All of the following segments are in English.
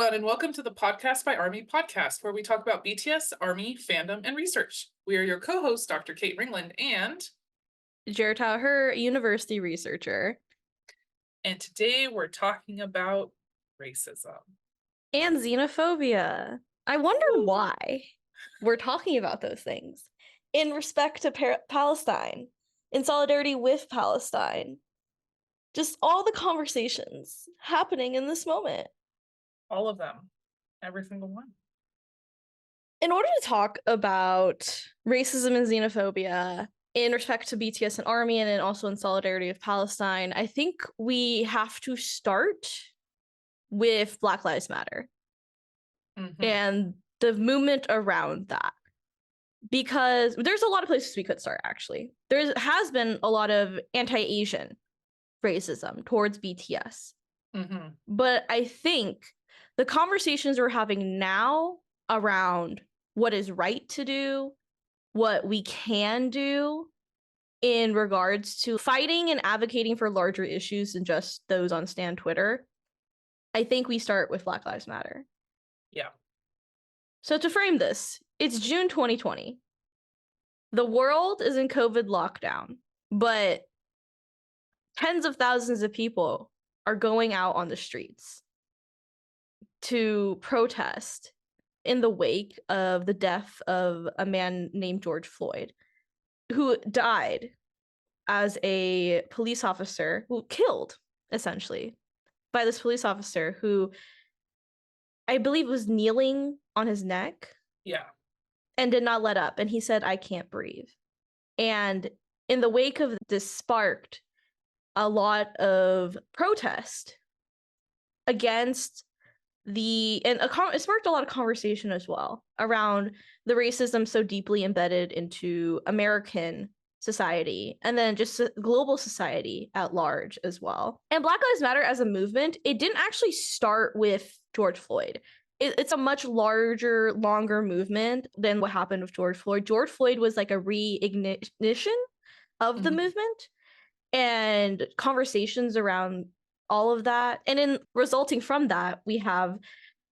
everyone, and welcome to the Podcast by Army podcast, where we talk about BTS, Army, fandom, and research. We are your co-hosts, Dr. Kate Ringland Jhertau Her, university researcher. And today we're talking about racism. And xenophobia. I wonder why we're talking about those things in respect to Palestine, in solidarity with Palestine. Just all the conversations happening in this moment. All of them. Every single one. In order to talk about racism and xenophobia in respect to BTS and Army, and then also in solidarity with Palestine, I think we have to start with Black Lives Matter and the movement around that. Because there's a lot of places we could start, actually. There has been a lot of anti-Asian racism towards BTS. But I think the conversations we're having now around what is right to do, what we can do in regards to fighting and advocating for larger issues than just those on Stan Twitter, I think we start with Black Lives Matter. Yeah. So to frame this, it's June 2020. The world is in COVID lockdown, but tens of thousands of people are going out on the streets to protest in the wake of the death of a man named George Floyd, who died as a police officer, who killed, essentially, by this police officer who I believe was kneeling on his neck. Yeah. And did not let up. And he said, "I can't breathe." And in the wake of this sparked a lot of protest against it sparked a lot of conversation as well around the racism so deeply embedded into American society and then just global society at large as well. And Black Lives Matter as a movement, it didn't actually start with George Floyd. It's a much larger, longer movement than what happened with George Floyd. George Floyd was like a reignition of the movement and conversations around all of that. And in resulting from that, we have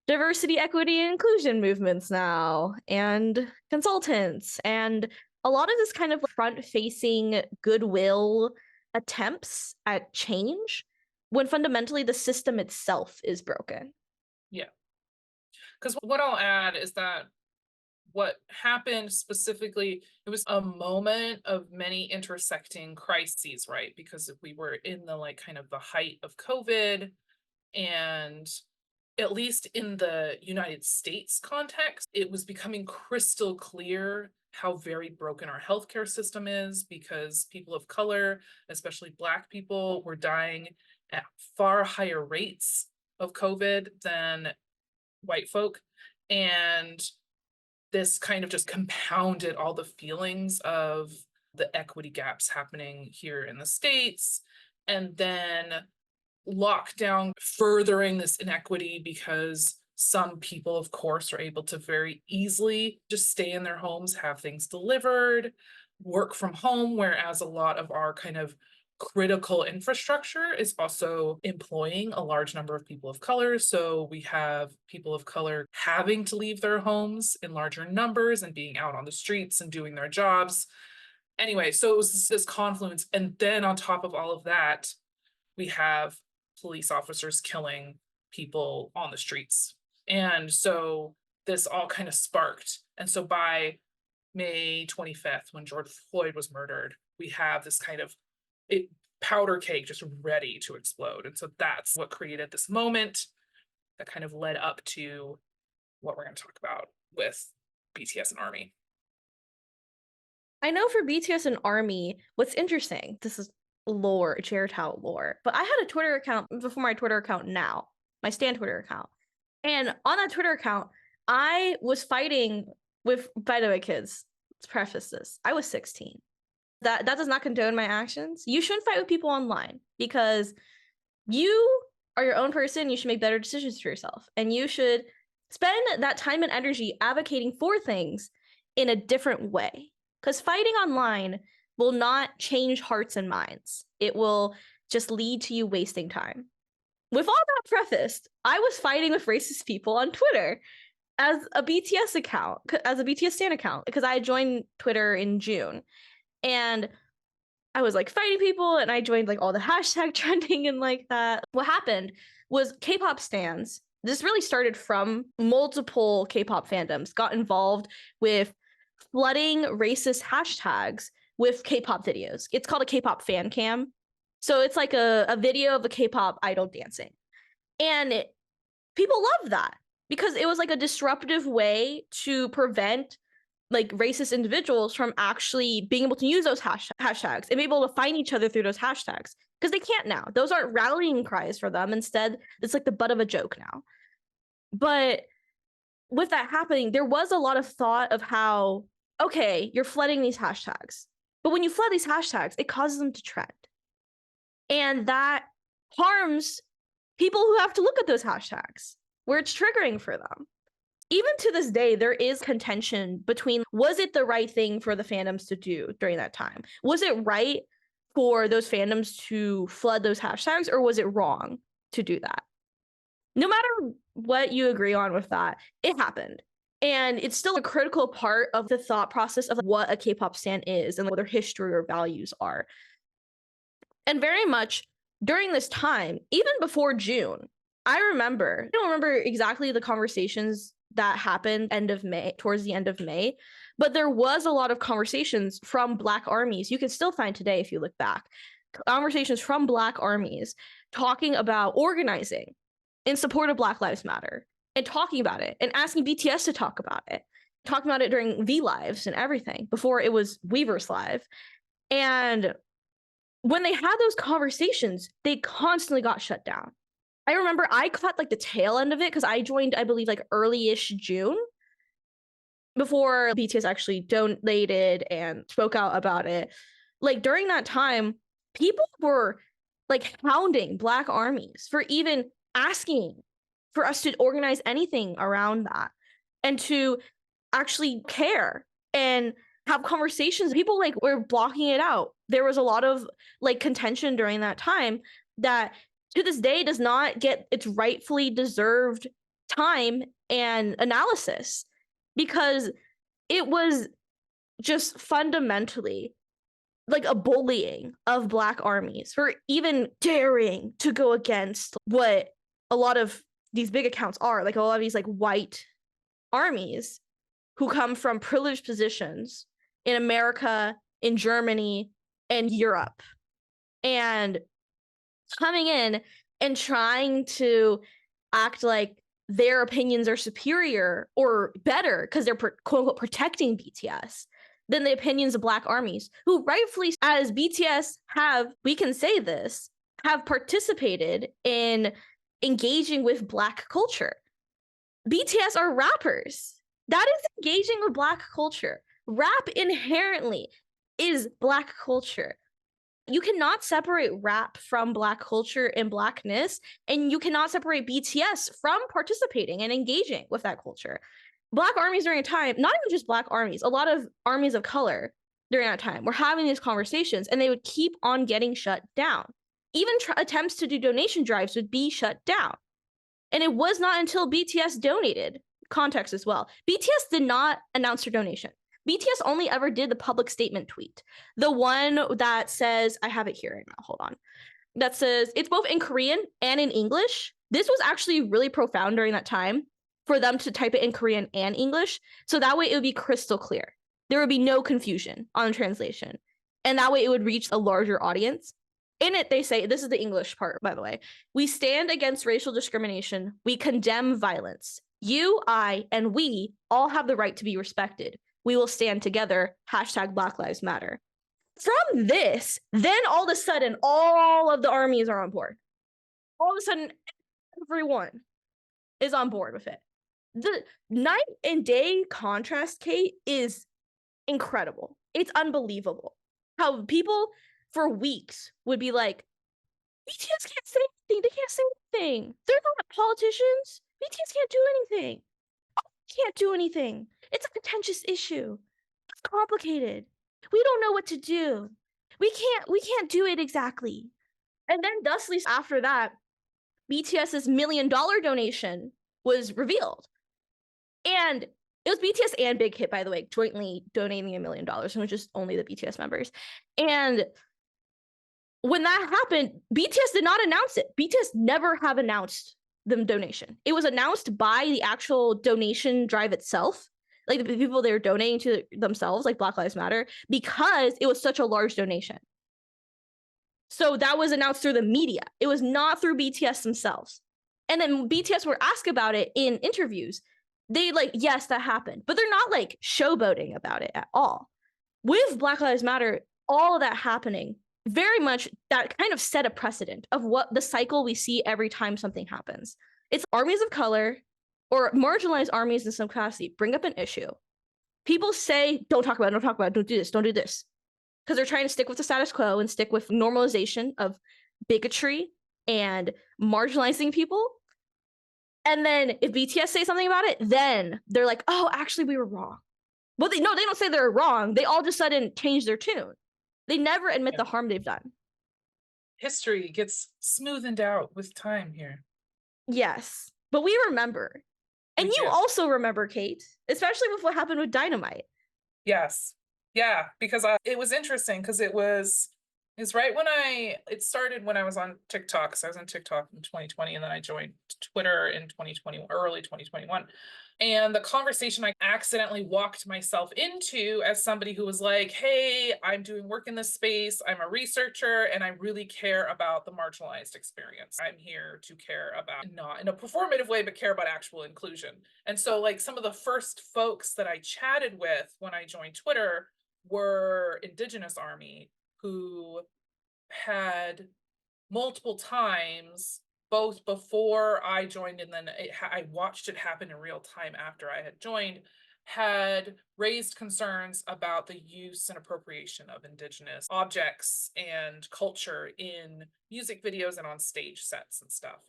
diversity, equity, and inclusion movements now, and consultants, and a lot of this kind of front-facing goodwill attempts at change when fundamentally the system itself is broken. Yeah. Because what I'll add is that what happened specifically, it was a moment of many intersecting crises, right? Because we were in the kind of the height of COVID, and at least in the United States context, it was becoming crystal clear how very broken our healthcare system is, because people of color, especially Black people, were dying at far higher rates of COVID than white folk. And this kind of just compounded all the feelings of the equity gaps happening here in the States. And then lockdown furthering this inequity because some people, of course, are able to very easily just stay in their homes, have things delivered, work from home, whereas a lot of our kind of critical infrastructure is also employing a large number of people of color. So we have people of color having to leave their homes in larger numbers and being out on the streets and doing their jobs. Anyway, so it was this confluence. And then on top of all of that, we have police officers killing people on the streets. And so this all kind of sparked. And so by May 25th, when George Floyd was murdered, we have this kind of powder cake just ready to explode. And so that's what created this moment that kind of led up to what we're going to talk about with BTS and Army. I know for BTS and Army, what's interesting, this is lore, Jhertau lore, but I had a Twitter account before my Twitter account now, my Stan Twitter account. And on that Twitter account, I was fighting with, by the way, kids, let's preface this, I was 16. That does not condone my actions. You shouldn't fight with people online because you are your own person. You should make better decisions for yourself. And you should spend that time and energy advocating for things in a different way. Because fighting online will not change hearts and minds. It will just lead to you wasting time. With all that prefaced, I was fighting with racist people on Twitter as a BTS account, as a BTS stan account, because I joined Twitter in June. And I was like fighting people, and I joined like all the hashtag trending and like that. What happened was K-pop stans, this really started from multiple K-pop fandoms, got involved with flooding racist hashtags with K-pop videos. It's called a K-pop fan cam. So it's like a video of a K-pop idol dancing. And people love that because it was like a disruptive way to prevent like racist individuals from actually being able to use those hashtags and be able to find each other through those hashtags, because they can't now. Those aren't rallying cries for them. Instead, it's like the butt of a joke now. But with that happening, there was a lot of thought of how, okay, you're flooding these hashtags, but when you flood these hashtags, it causes them to trend. And that harms people who have to look at those hashtags, where it's triggering for them. Even to this day, there is contention between, was it the right thing for the fandoms to do during that time? Was it right for those fandoms to flood those hashtags, or was it wrong to do that? No matter what you agree on with that, it happened. And it's still a critical part of the thought process of what a K-pop stan is and what their history or values are. And very much during this time, even before June, I don't remember exactly the conversations that happened towards the end of May, but there was a lot of conversations from Black armies. You can still find today if you look back, conversations from Black armies talking about organizing in support of Black Lives Matter and talking about it and asking BTS to talk about it, talking about it during V Lives and everything before it was Weverse Live. And when they had those conversations, they constantly got shut down. I remember I caught like the tail end of it because I joined, I believe, like early-ish June before BTS actually donated and spoke out about it. Like during that time, people were like hounding Black armies for even asking for us to organize anything around that and to actually care and have conversations. People like were blocking it out. There was a lot of like contention during that time that to this day does not get its rightfully deserved time and analysis, because it was just fundamentally like a bullying of Black armies for even daring to go against what a lot of these big accounts are, like a lot of these like white armies who come from privileged positions in America, in Germany, and Europe, and coming in and trying to act like their opinions are superior or better because they're quote unquote protecting BTS than the opinions of Black armies, who rightfully, as BTS we can say this, have participated in engaging with Black culture. BTS are rappers. That is engaging with Black culture. Rap inherently is Black culture. You cannot separate rap from Black culture and Blackness, and you cannot separate BTS from participating and engaging with that culture. Black armies during a time, not even just Black armies, a lot of armies of color during that time were having these conversations, and they would keep on getting shut down. Even attempts to do donation drives would be shut down. And it was not until BTS donated, context as well. BTS did not announce their donation. BTS only ever did the public statement tweet. The one that says, I have it here right now, hold on. That says, it's both in Korean and in English. This was actually really profound during that time for them to type it in Korean and English. So that way it would be crystal clear. There would be no confusion on the translation. And that way it would reach a larger audience. In it, they say, this is the English part, by the way. We stand against racial discrimination. We condemn violence. You, I, and we all have the right to be respected. We will stand together. Hashtag Black Lives Matter. From this, then all of a sudden, all of the armies are on board. All of a sudden, everyone is on board with it. The night and day contrast, Kate, is incredible. It's unbelievable how people for weeks would be like, BTS can't say anything. They can't say anything. They're not politicians. BTS can't do anything. Can't do anything. It's a contentious issue. It's complicated. We don't know what to do. We can't do it exactly. And then thusly after that, BTS's $1 million donation was revealed. And it was BTS and Big Hit, by the way, jointly donating $1 million, and it was just only the BTS members. And when that happened, BTS did not announce it. BTS never have announced the donation. It was announced by the actual donation drive itself, like the people they were donating to themselves, like Black Lives Matter, because it was such a large donation. So that was announced through the media. It was not through BTS themselves. And then BTS were asked about it in interviews. They like, yes, that happened, but they're not like showboating about it at all. With Black Lives Matter, all of that happening, very much that kind of set a precedent of what the cycle we see every time something happens. It's armies of color or marginalized armies in some capacity bring up an issue. People say, don't talk about it, don't talk about it, don't do this, don't do this. Because they're trying to stick with the status quo and stick with normalization of bigotry and marginalizing people. And then if BTS say something about it, then they're like, oh, actually, we were wrong. But they don't say they're wrong. They all of a sudden change their tune. They never admit the harm they've done. History gets smoothened out with time here. Yes, but we remember. And you also remember, Kate, especially with what happened with Dynamite. Yes. Yeah, because it was interesting because it was right when it started when I was on TikTok. So I was on TikTok in 2020 and then I joined Twitter in 2020, early 2021. And the conversation I accidentally walked myself into as somebody who was like, hey, I'm doing work in this space. I'm a researcher and I really care about the marginalized experience. I'm here to care about, not in a performative way, but care about actual inclusion. And so like some of the first folks that I chatted with when I joined Twitter were Indigenous Army who had multiple times, both before I joined and then I watched it happen in real time after I had joined, had raised concerns about the use and appropriation of Indigenous objects and culture in music videos and on stage sets and stuff.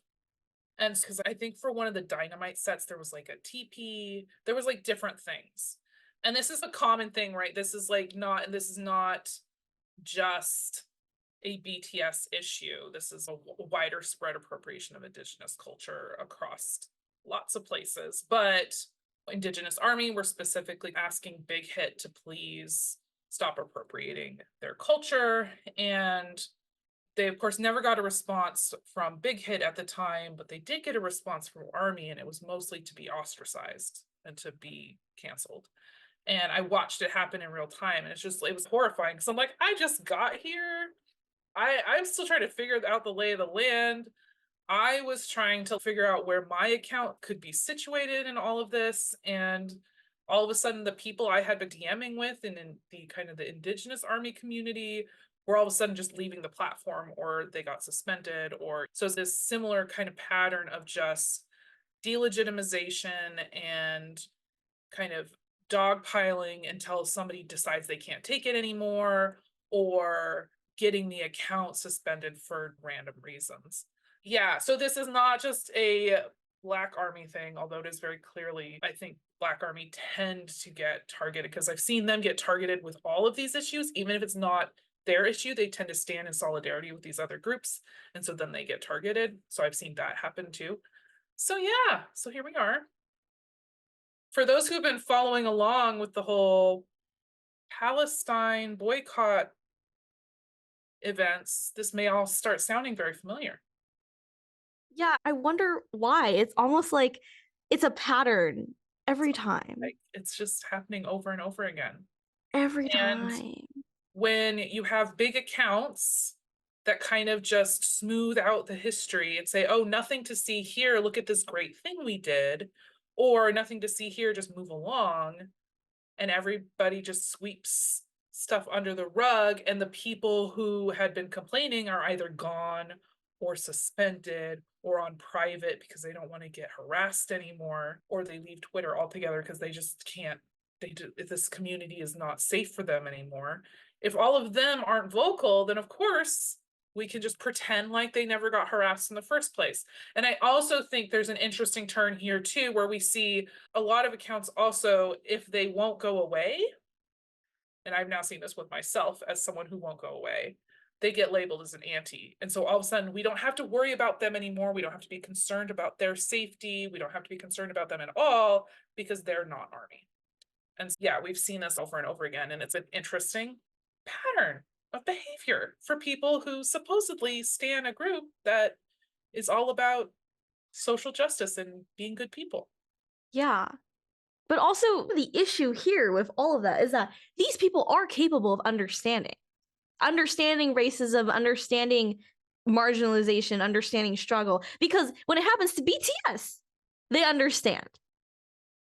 And because I think for one of the Dynamite sets, there was like a teepee, there was like different things. And this is a common thing, right? This is not just a BTS issue. This is a wider spread appropriation of Indigenous culture across lots of places. But Indigenous Army were specifically asking Big Hit to please stop appropriating their culture. And they, of course, never got a response from Big Hit at the time, but they did get a response from Army, and it was mostly to be ostracized and to be canceled. And I watched it happen in real time, and it was horrifying because I'm like, I just got here. I'm still trying to figure out the lay of the land. I was trying to figure out where my account could be situated in all of this. And all of a sudden, the people I had been DMing with in the kind of the Indigenous Army community were all of a sudden just leaving the platform, or they got suspended. Or so it's this similar kind of pattern of just delegitimization and kind of dogpiling until somebody decides they can't take it anymore, or getting the account suspended for random reasons. Yeah, so this is not just a Black Army thing, although it is very clearly, I think Black Army tend to get targeted because I've seen them get targeted with all of these issues, even if it's not their issue, they tend to stand in solidarity with these other groups. And so then they get targeted. So I've seen that happen too. So yeah, so here we are. For those who've been following along with the whole Palestine boycott events, this may all start sounding very familiar. Yeah, I wonder why. It's almost like it's a pattern every time. Like it's just happening over and over again. Every time. When you have big accounts that kind of just smooth out the history and say, oh, nothing to see here, look at this great thing we did, or nothing to see here, just move along, and everybody just sweeps stuff under the rug, and the people who had been complaining are either gone or suspended or on private because they don't want to get harassed anymore, or they leave Twitter altogether because they just can't, this community is not safe for them anymore. If all of them aren't vocal, then of course we can just pretend like they never got harassed in the first place. And I also think there's an interesting turn here too, where we see a lot of accounts also, if they won't go away, and I've now seen this with myself as someone who won't go away, they get labeled as an anti. And so all of a sudden, we don't have to worry about them anymore. We don't have to be concerned about their safety. We don't have to be concerned about them at all because they're not Army. And yeah, we've seen this over and over again. And it's an interesting pattern of behavior for people who supposedly stand a group that is all about social justice and being good people. Yeah. But also the issue here with all of that is that these people are capable of understanding racism, understanding marginalization, understanding struggle, because when it happens to BTS, they understand.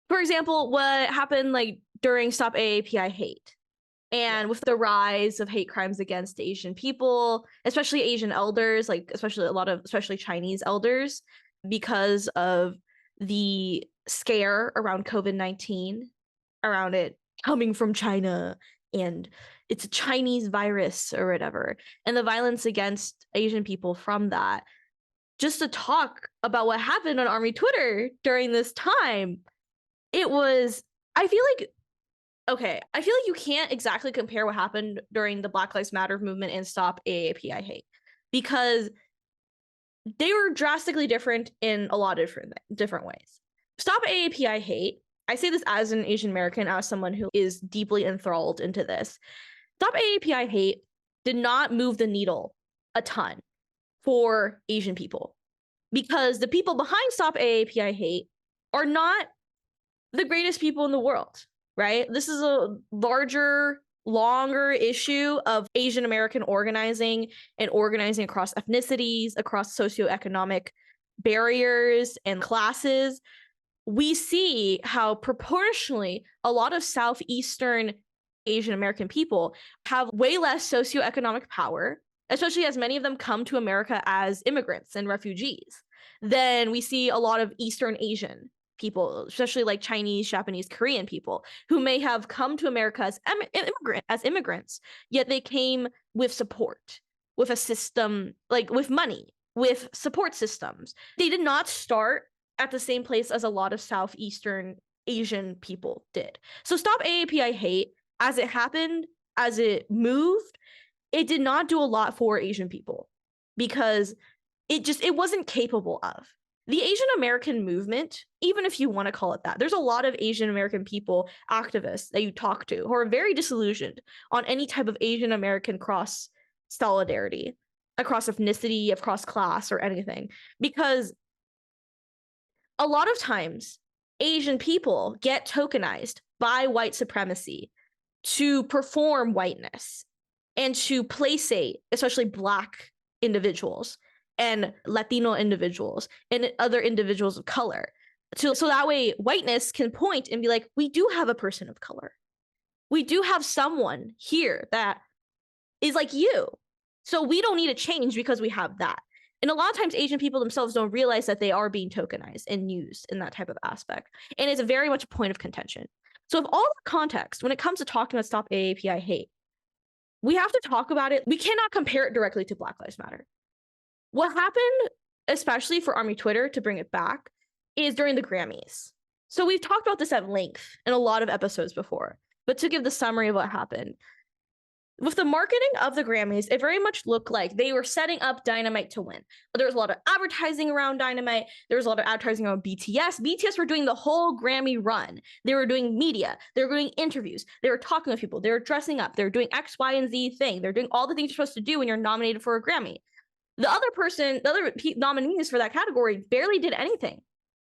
For example, what happened like during Stop AAPI Hate, and with the rise of hate crimes against Asian people, especially Asian elders, like especially Chinese elders, because of the scare around COVID-19, around it coming from China and it's a Chinese virus or whatever, and the violence against Asian people from that. Just to talk about what happened on Army Twitter during this time, it was, I feel like you can't exactly compare what happened during the Black Lives Matter movement and Stop AAPI Hate, because they were drastically different in a lot of different ways. Stop AAPI Hate, I say this as an Asian American, as someone who is deeply enthralled into this. Stop AAPI Hate did not move the needle a ton for Asian people, because the people behind Stop AAPI Hate are not the greatest people in the world, right? This is a larger, longer issue of Asian American organizing and organizing across ethnicities, across socioeconomic barriers and classes. We see how proportionally a lot of Southeastern Asian American people have way less socioeconomic power, especially as many of them come to America as immigrants and refugees, than we see a lot of Eastern Asian people, especially like Chinese, Japanese, Korean people, who may have come to America as immigrants, yet they came with support, with a system, like with money, with support systems. They did not start at the same place as a lot of Southeastern Asian people did. So Stop AAPI Hate, as it happened, as it moved, it did not do a lot for Asian people, because it wasn't capable of. The Asian American movement, even if you want to call it that, there's a lot of Asian American people, activists that you talk to, who are very disillusioned on any type of Asian American cross solidarity, across ethnicity, across class, or anything. Because a lot of times, Asian people get tokenized by white supremacy to perform whiteness and to placate, especially Black individuals and Latino individuals and other individuals of color. So that way whiteness can point and be like, we do have a person of color. We do have someone here that is like you. So we don't need to change because we have that. And a lot of times Asian people themselves don't realize that they are being tokenized and used in that type of aspect. And it's very much a point of contention. So of all the context, when it comes to talking about Stop AAPI Hate, we have to talk about it. We cannot compare it directly to Black Lives Matter. What happened, especially for Army Twitter, to bring it back, is during the Grammys. So we've talked about this at length in a lot of episodes before, but to give the summary of what happened. With the marketing of the Grammys, it very much looked like they were setting up Dynamite to win. But there was a lot of advertising around Dynamite. There was a lot of advertising around BTS. BTS were doing the whole Grammy run. They were doing media. They were doing interviews. They were talking with people. They were dressing up. They were doing X, Y, and Z thing. They're doing all the things you're supposed to do when you're nominated for a Grammy. The other nominees for that category barely did anything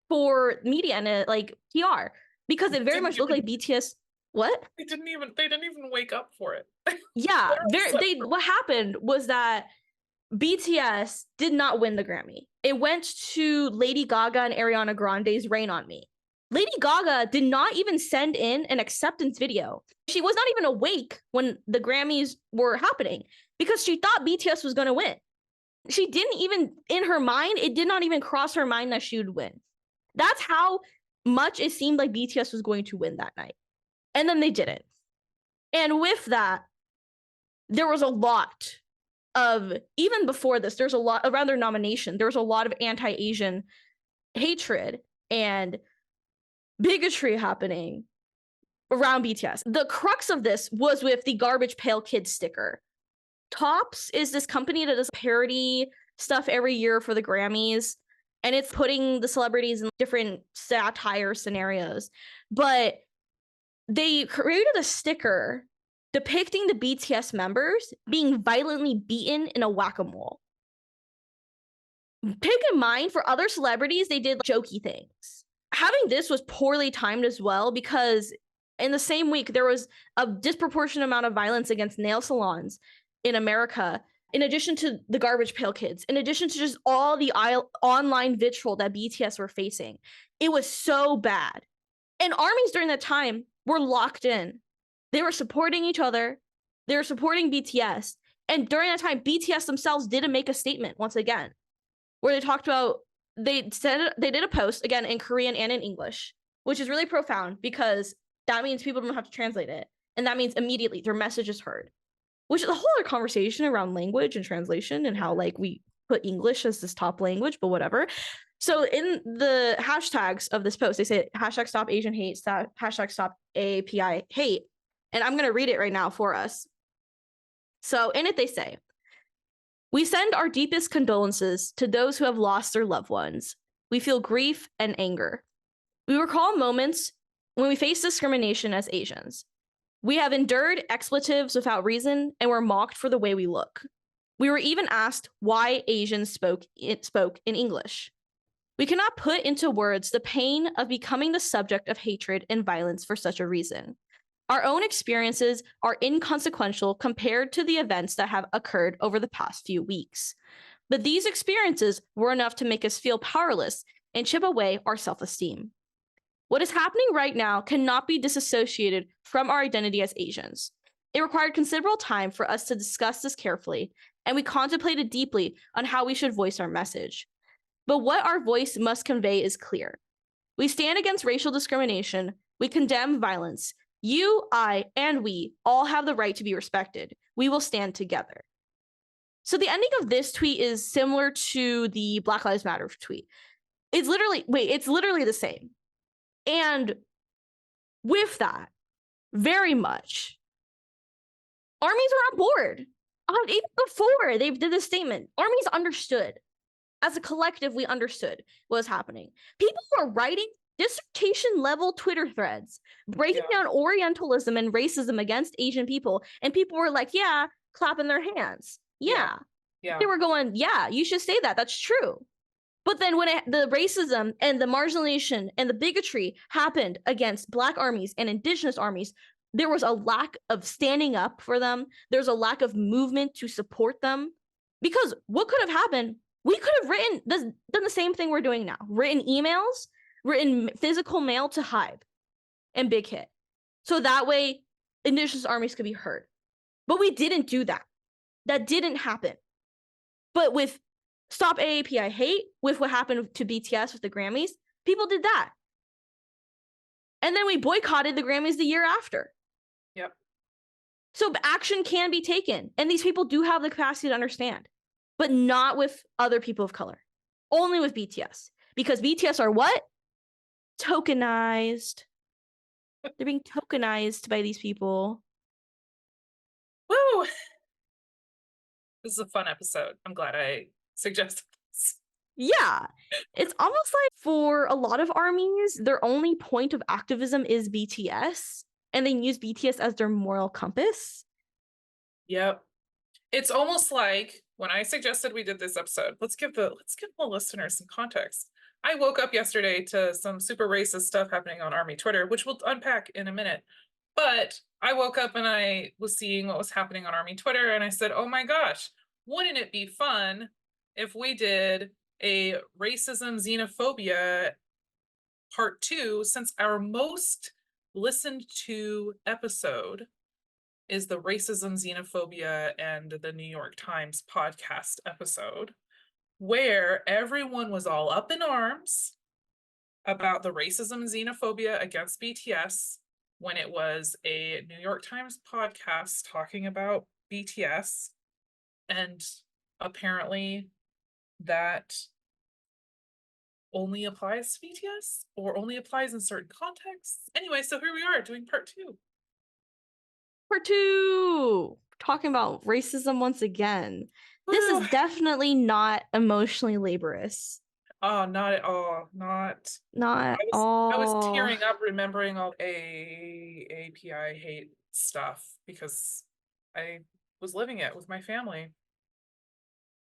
for media and like PR, because it very much looked like BTS. What? They didn't even wake up for it. Yeah, what happened was that BTS did not win the Grammy. It went to Lady Gaga and Ariana Grande's Rain on Me. Lady Gaga did not even send in an acceptance video. She was not even awake when the Grammys were happening, because she thought BTS was going to win. She didn't even, in her mind, it did not even cross her mind that she would win. That's how much it seemed like BTS was going to win that night. And then they didn't. And with that, there was a lot of, even before this, there's a lot around their nomination, there was a lot of anti-Asian hatred and bigotry happening around BTS. The crux of this was with the Garbage Pail Kids sticker. Topps is this company that does parody stuff every year for the Grammys, and it's putting the celebrities in different satire scenarios. But they created a sticker depicting the BTS members being violently beaten in a whack-a-mole. Pick in mind, for other celebrities, they did jokey things. Having this was poorly timed as well, because in the same week, there was a disproportionate amount of violence against nail salons in America, in addition to the Garbage Pail Kids, in addition to just all the online vitriol that BTS were facing. It was so bad. And armies during that time were locked in. They were supporting each other. They were supporting BTS. And during that time, BTS themselves didn't make a statement once again, where they talked about, they did a post again in Korean and in English, which is really profound because that means people don't have to translate it. And that means immediately their message is heard, which is a whole other conversation around language and translation and how like we put English as this top language, but whatever. So in the hashtags of this post, they say hashtag stop Asian hate, hashtag stop AAPI hate. And I'm going to read it right now for us. So in it, they say, "We send our deepest condolences to those who have lost their loved ones. We feel grief and anger. We recall moments when we faced discrimination as Asians. We have endured expletives without reason and were mocked for the way we look. We were even asked why Asians spoke in English. We cannot put into words the pain of becoming the subject of hatred and violence for such a reason. Our own experiences are inconsequential compared to the events that have occurred over the past few weeks. But these experiences were enough to make us feel powerless and chip away our self-esteem. What is happening right now cannot be disassociated from our identity as Asians. It required considerable time for us to discuss this carefully, and we contemplated deeply on how we should voice our message. But what our voice must convey is clear. We stand against racial discrimination. We condemn violence. You, I, and we all have the right to be respected. We will stand together." So the ending of this tweet is similar to the Black Lives Matter tweet. It's literally the same. And with that, very much, armies are on board. Even before they did this statement, armies understood. As a collective, we understood what was happening. People were writing dissertation-level Twitter threads, breaking down Orientalism and racism against Asian people, and people were like, yeah, clapping their hands. Yeah. They were going, yeah, you should say that. That's true. But then when the racism and the marginalization and the bigotry happened against Black armies and Indigenous armies, there was a lack of standing up for them. There's a lack of movement to support them. Because what could have happened? We could have done the same thing we're doing now. Written emails, written physical mail to Hive and Big Hit. So that way, Indigenous armies could be heard. But we didn't do that. That didn't happen. But with Stop AAPI Hate, with what happened to BTS with the Grammys, people did that. And then we boycotted the Grammys the year after. Yep. So action can be taken. And these people do have the capacity to understand. But not with other people of color. Only with BTS. Because BTS are what? Tokenized. They're being tokenized by these people. Woo! This is a fun episode. I'm glad I suggested this. Yeah. It's almost like for a lot of armies, their only point of activism is BTS. And they use BTS as their moral compass. Yep. It's almost like when I suggested we did this episode, let's give the listeners some context. I woke up yesterday to some super racist stuff happening on Army Twitter, which we'll unpack in a minute. But I woke up and I was seeing what was happening on Army Twitter, and I said, oh my gosh, wouldn't it be fun if we did a racism xenophobia part 2, since our most listened to episode is the racism, xenophobia, and the New York Times podcast episode, where everyone was all up in arms about the racism and xenophobia against BTS when it was a New York Times podcast talking about BTS. And apparently that only applies to BTS or only applies in certain contexts. Anyway, so here we are doing part 2. Part 2. talking about racism once again. This Woo. is definitely not emotionally laborious. Oh, not at all. Not. Not at I was all. tearing up remembering all API hate stuff because I was living it with my family.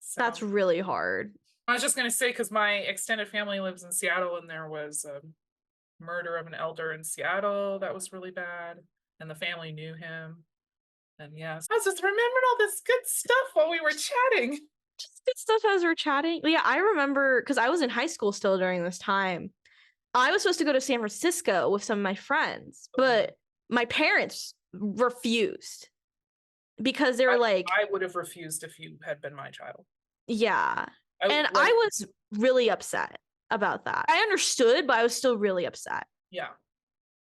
So That's really hard. I was just gonna say, because my extended family lives in Seattle, and there was a murder of an elder in Seattle that was really bad, and the family knew him. And yes, I was just remembering all this good stuff while we were chatting. Just good stuff as we're chatting. Yeah, I remember because I was in high school still during this time. I was supposed to go to San Francisco with some of my friends, but my parents refused because they were like, I would have refused if you had been my child. yeah. And I was really upset about that. I understood, but I was still really upset. Yeah.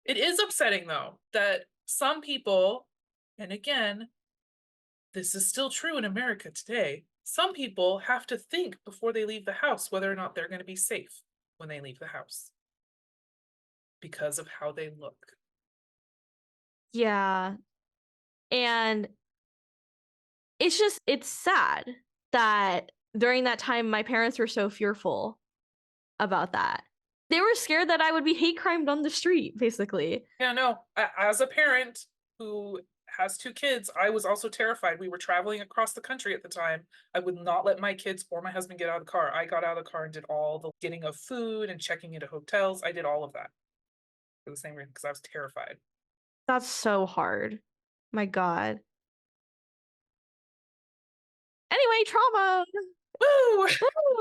It is upsetting, though, that some people, and again, this is still true in America today, some people have to think before they leave the house whether or not they're going to be safe when they leave the house because of how they look. Yeah. And it's sad that during that time, my parents were so fearful about that. They were scared that I would be hate crimed on the street, basically. Yeah, no, as a parent who has 2 kids, I was also terrified. We were traveling across the country at the time. I would not let my kids or my husband get out of the car. I got out of the car and did all the getting of food and checking into hotels. I did all of that for the same reason, because I was terrified. That's so hard. My God. Anyway, trauma. Woo!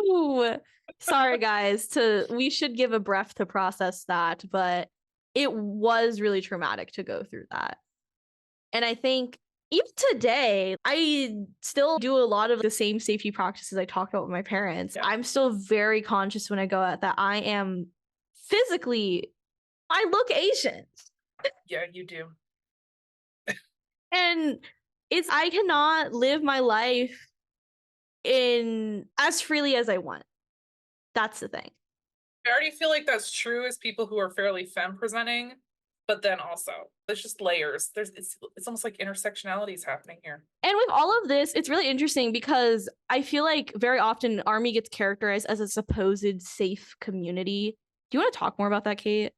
Woo! Sorry, guys. We should give a breath to process that, but it was really traumatic to go through that. And I think even today, I still do a lot of the same safety practices I talked about with my parents. Yeah. I'm still very conscious when I go out that I am physically, I look Asian. Yeah, you do. And I cannot live my life in as freely as I want. That's the thing. I already feel like that's true as people who are fairly femme presenting, but then also there's just layers. It's almost like intersectionality is happening here. And with all of this, it's really interesting because I feel like very often Army gets characterized as a supposed safe community. Do you want to talk more about that, Kate?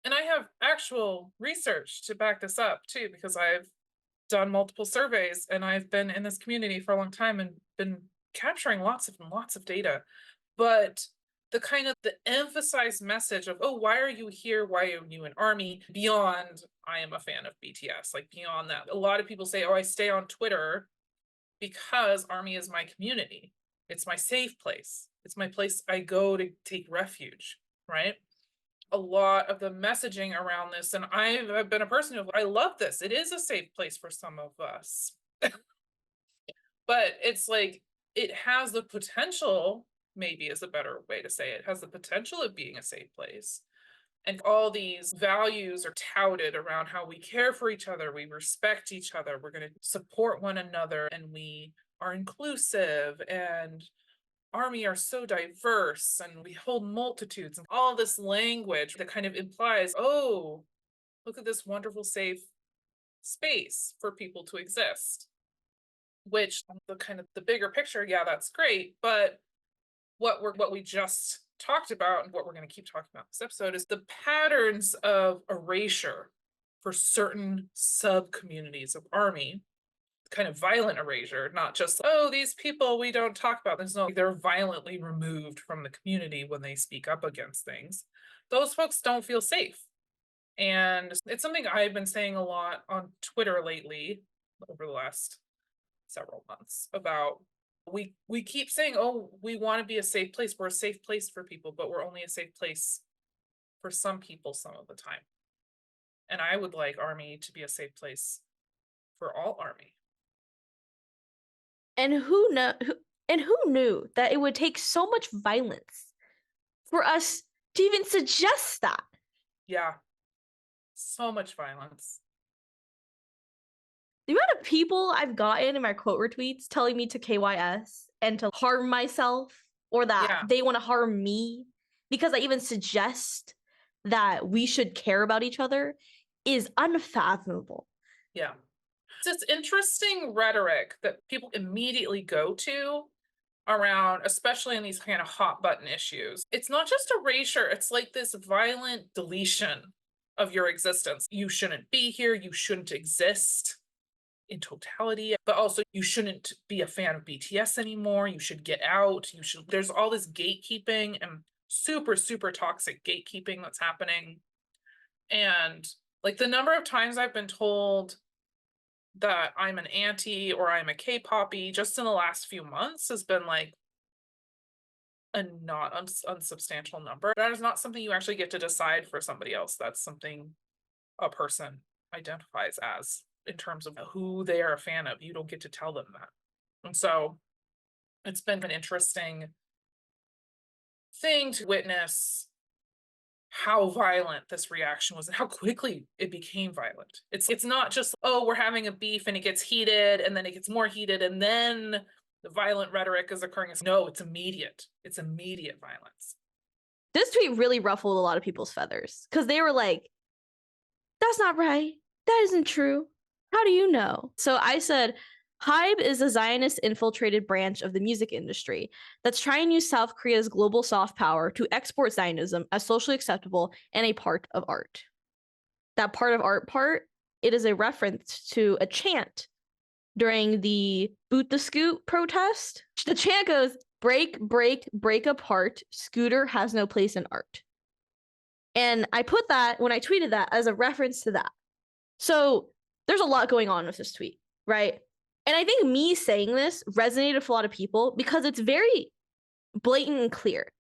And I have actual research to back this up too, because I've done multiple surveys and I've been in this community for a long time and been capturing lots of data. But the emphasized message of, oh, why are you here? Why are you in Army? Beyond, I am a fan of BTS, like beyond that. A lot of people say, oh, I stay on Twitter because Army is my community. It's my safe place. It's my place I go to take refuge, right? A lot of the messaging around this, and I've been a person who, I love this. It is a safe place for some of us. But it's like, it has the potential, maybe is a better way to say it, has the potential of being a safe place. And all these values are touted around how we care for each other, we respect each other, we're going to support one another, and we are inclusive, and Army are so diverse, and we hold multitudes, and all this language that kind of implies, oh, look at this wonderful, safe space for people to exist. Which the bigger picture, yeah, that's great, but what we just talked about and what we're going to keep talking about this episode is the patterns of erasure for certain sub communities of Army, kind of violent erasure, not just, oh, these people we don't talk about. There's no, they're violently removed from the community when they speak up against things. Those folks don't feel safe. And it's something I've been saying a lot on Twitter lately over the last several months about, we keep saying, oh, we want to be a safe place. We're a safe place for people, but we're only a safe place for some people some of the time. And I would like Army to be a safe place for all Army. And who knew that it would take so much violence for us to even suggest that? Yeah. So much violence. The amount of people I've gotten in my quote retweets telling me to KYS and to harm myself, or that they want to harm me because I even suggest that we should care about each other, is unfathomable. Yeah. It's this interesting rhetoric that people immediately go to around, especially in these kind of hot button issues. It's not just erasure, it's like this violent deletion of your existence. You shouldn't be here, you shouldn't exist in totality, but also you shouldn't be a fan of BTS anymore. You should get out. There's all this gatekeeping and super, super toxic gatekeeping that's happening. And like the number of times I've been told that I'm an anti or I'm a K-poppy just in the last few months has been like a not unsubstantial number. That is not something you actually get to decide for somebody else. That's something a person identifies as in terms of who they are a fan of. You don't get to tell them that. And so it's been an interesting thing to witness how violent this reaction was and how quickly it became violent. It's not just, oh, we're having a beef and it gets heated and then it gets more heated and then the violent rhetoric is occurring. No, it's immediate. It's immediate violence. This tweet really ruffled a lot of people's feathers because they were like, that's not right. That isn't true. How do you know? So I said, HYBE is a Zionist-infiltrated branch of the music industry that's trying to use South Korea's global soft power to export Zionism as socially acceptable and a part of art. That part of art part, it is a reference to a chant during the Boot the Scoot protest. The chant goes, break, break, break apart. Scooter has no place in art. And I put that, when I tweeted that, as a reference to that. So there's a lot going on with this tweet, right? And I think me saying this resonated with a lot of people because it's very blatant and clear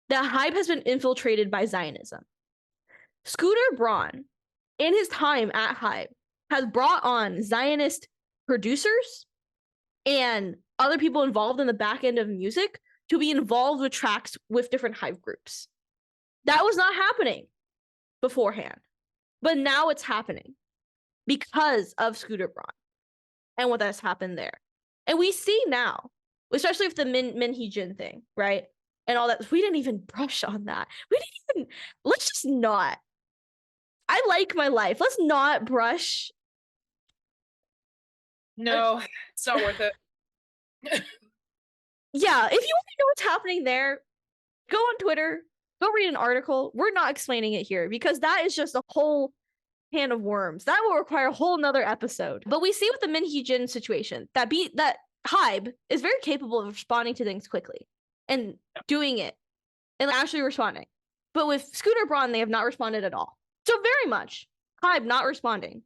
that HYBE has been infiltrated by Zionism. Scooter Braun, in his time at HYBE, has brought on Zionist producers and other people involved in the back end of music to be involved with tracks with different HYBE groups. That was not happening beforehand, but now it's happening because of Scooter Braun and what has happened there. And we see now, especially with the Min Hee Jin thing, right? And all that. We didn't even brush on that. Let's just not. I like my life. Let's not brush. No, it's not worth it. Yeah, if you want to know what's happening there, go on Twitter, go read an article. We're not explaining it here because that is just a whole can of worms. That will require a whole nother episode. But we see with the Min Hee Jin situation that HYBE is very capable of responding to things quickly and doing it and actually responding. But with Scooter Braun, they have not responded at all. So very much HYBE not responding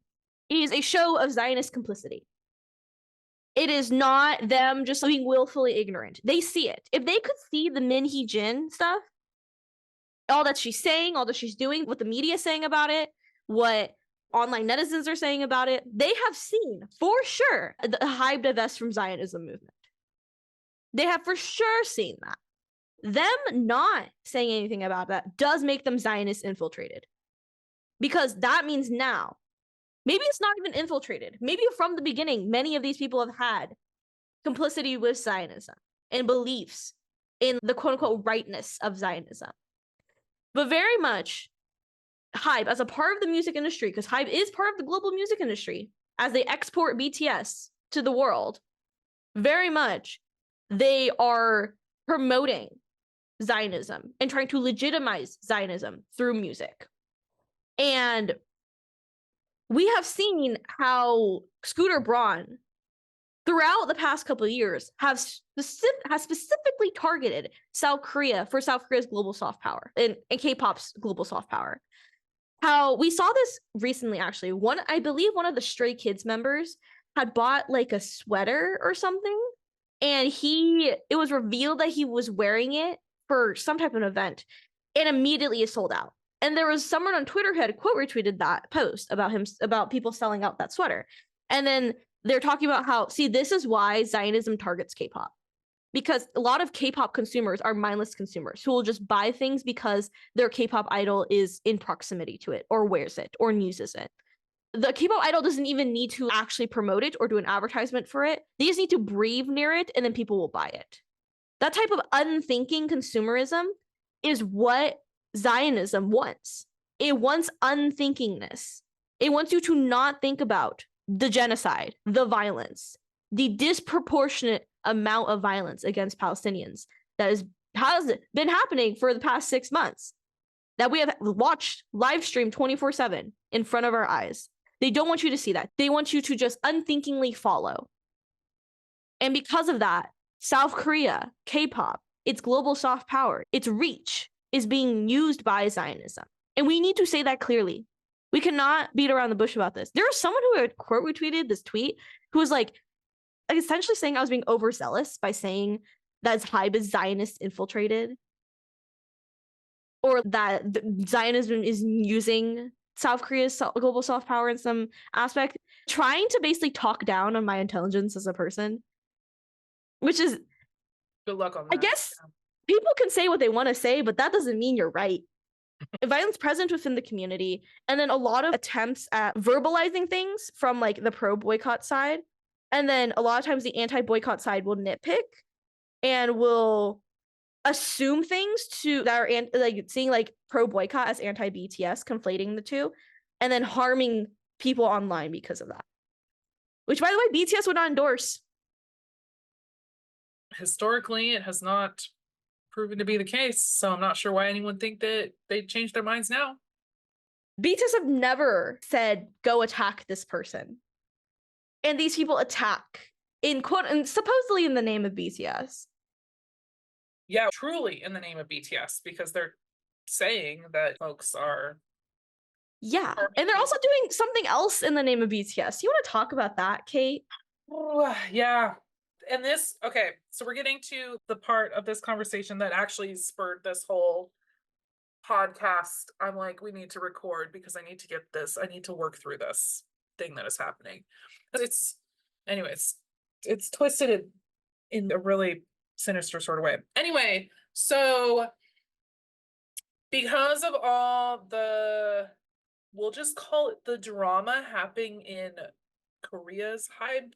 is a show of Zionist complicity. It is not them just being willfully ignorant. They see it. If they could see the Min Hee Jin stuff, all that she's saying, all that she's doing, what the media is saying about it, what online netizens are saying about it, they have seen for sure the HYBE divest from Zionism movement. They have for sure seen that. Them not saying anything about that does make them Zionist infiltrated. Because that means now, maybe it's not even infiltrated. Maybe from the beginning, many of these people have had complicity with Zionism and beliefs in the quote-unquote rightness of Zionism. But very much, HYBE, as a part of the music industry, because HYBE is part of the global music industry, as they export BTS to the world, very much, they are promoting Zionism and trying to legitimize Zionism through music. And we have seen how Scooter Braun, throughout the past couple of years, has specifically targeted South Korea for South Korea's global soft power and K-pop's global soft power. How we saw this recently, actually. I believe one of the Stray Kids members had bought like a sweater or something, and it was revealed that he was wearing it for some type of event, and immediately is sold out. And there was someone on Twitter who had quote retweeted that post about people selling out that sweater. And then they're talking about how, see, this is why Zionism targets K-pop. Because a lot of K-pop consumers are mindless consumers who will just buy things because their K-pop idol is in proximity to it or wears it or uses it. The K-pop idol doesn't even need to actually promote it or do an advertisement for it. They just need to breathe near it and then people will buy it. That type of unthinking consumerism is what Zionism wants. It wants unthinkingness. It wants you to not think about the genocide, the violence, the disproportionate amount of violence against Palestinians that has been happening for the past 6 months, that we have watched live stream 24/7 in front of our eyes. They don't want you to see that. They want you to just unthinkingly follow. And because of that, South Korea, K-pop, its global soft power, its reach is being used by Zionism. And we need to say that clearly. We cannot beat around the bush about this. There was someone who had quote retweeted this tweet who was like essentially saying I was being overzealous by saying that Hybe is Zionist infiltrated, or that Zionism is using South Korea's global soft power in some aspect, trying to basically talk down on my intelligence as a person, which is, Good luck on that. I guess people can say what they want to say, but that doesn't mean you're right. Violence present within the community, and then a lot of attempts at verbalizing things from like the pro-boycott side, and then a lot of times the anti-boycott side will nitpick and will assume things to that are like seeing like pro-boycott as anti-BTS, conflating the two, and then harming people online because of that. Which, by the way, BTS would not endorse. Historically, it has not proven to be the case, so I'm not sure why anyone think that they'd change their minds now. BTS have never said, go attack this person. And these people attack in quote, and supposedly in the name of BTS. Yeah, truly in the name of BTS, because they're saying that folks are. Yeah, and they're also doing something else in the name of BTS. You want to talk about that, Kate? Oh, yeah. And this, okay, so we're getting to the part of this conversation that actually spurred this whole podcast. I'm like, we need to record because I need to get this. I need to work through this thing that is happening. Anyways, it's twisted in a really sinister sort of way. Anyway, so because of all the, we'll just call it the drama happening in Korea's Hybe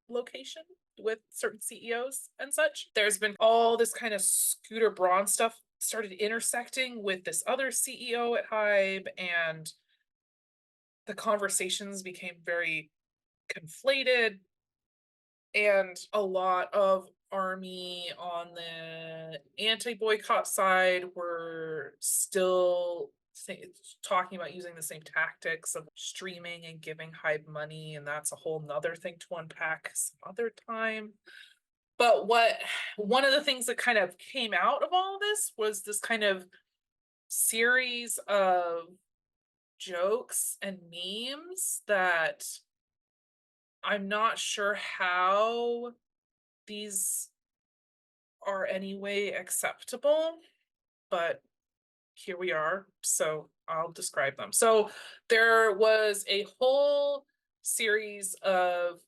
location with certain CEOs and such, there's been all this kind of Scooter Braun stuff started intersecting with this other CEO at Hybe, and the conversations became very conflated, and a lot of army on the anti-boycott side were still talking about using the same tactics of streaming and giving Hybe money, and that's a whole nother thing to unpack some other time. But one of the things that kind of came out of all of this was this kind of series of jokes and memes that I'm not sure how these are anyway acceptable, but here we are, so I'll describe them. So there was a whole series of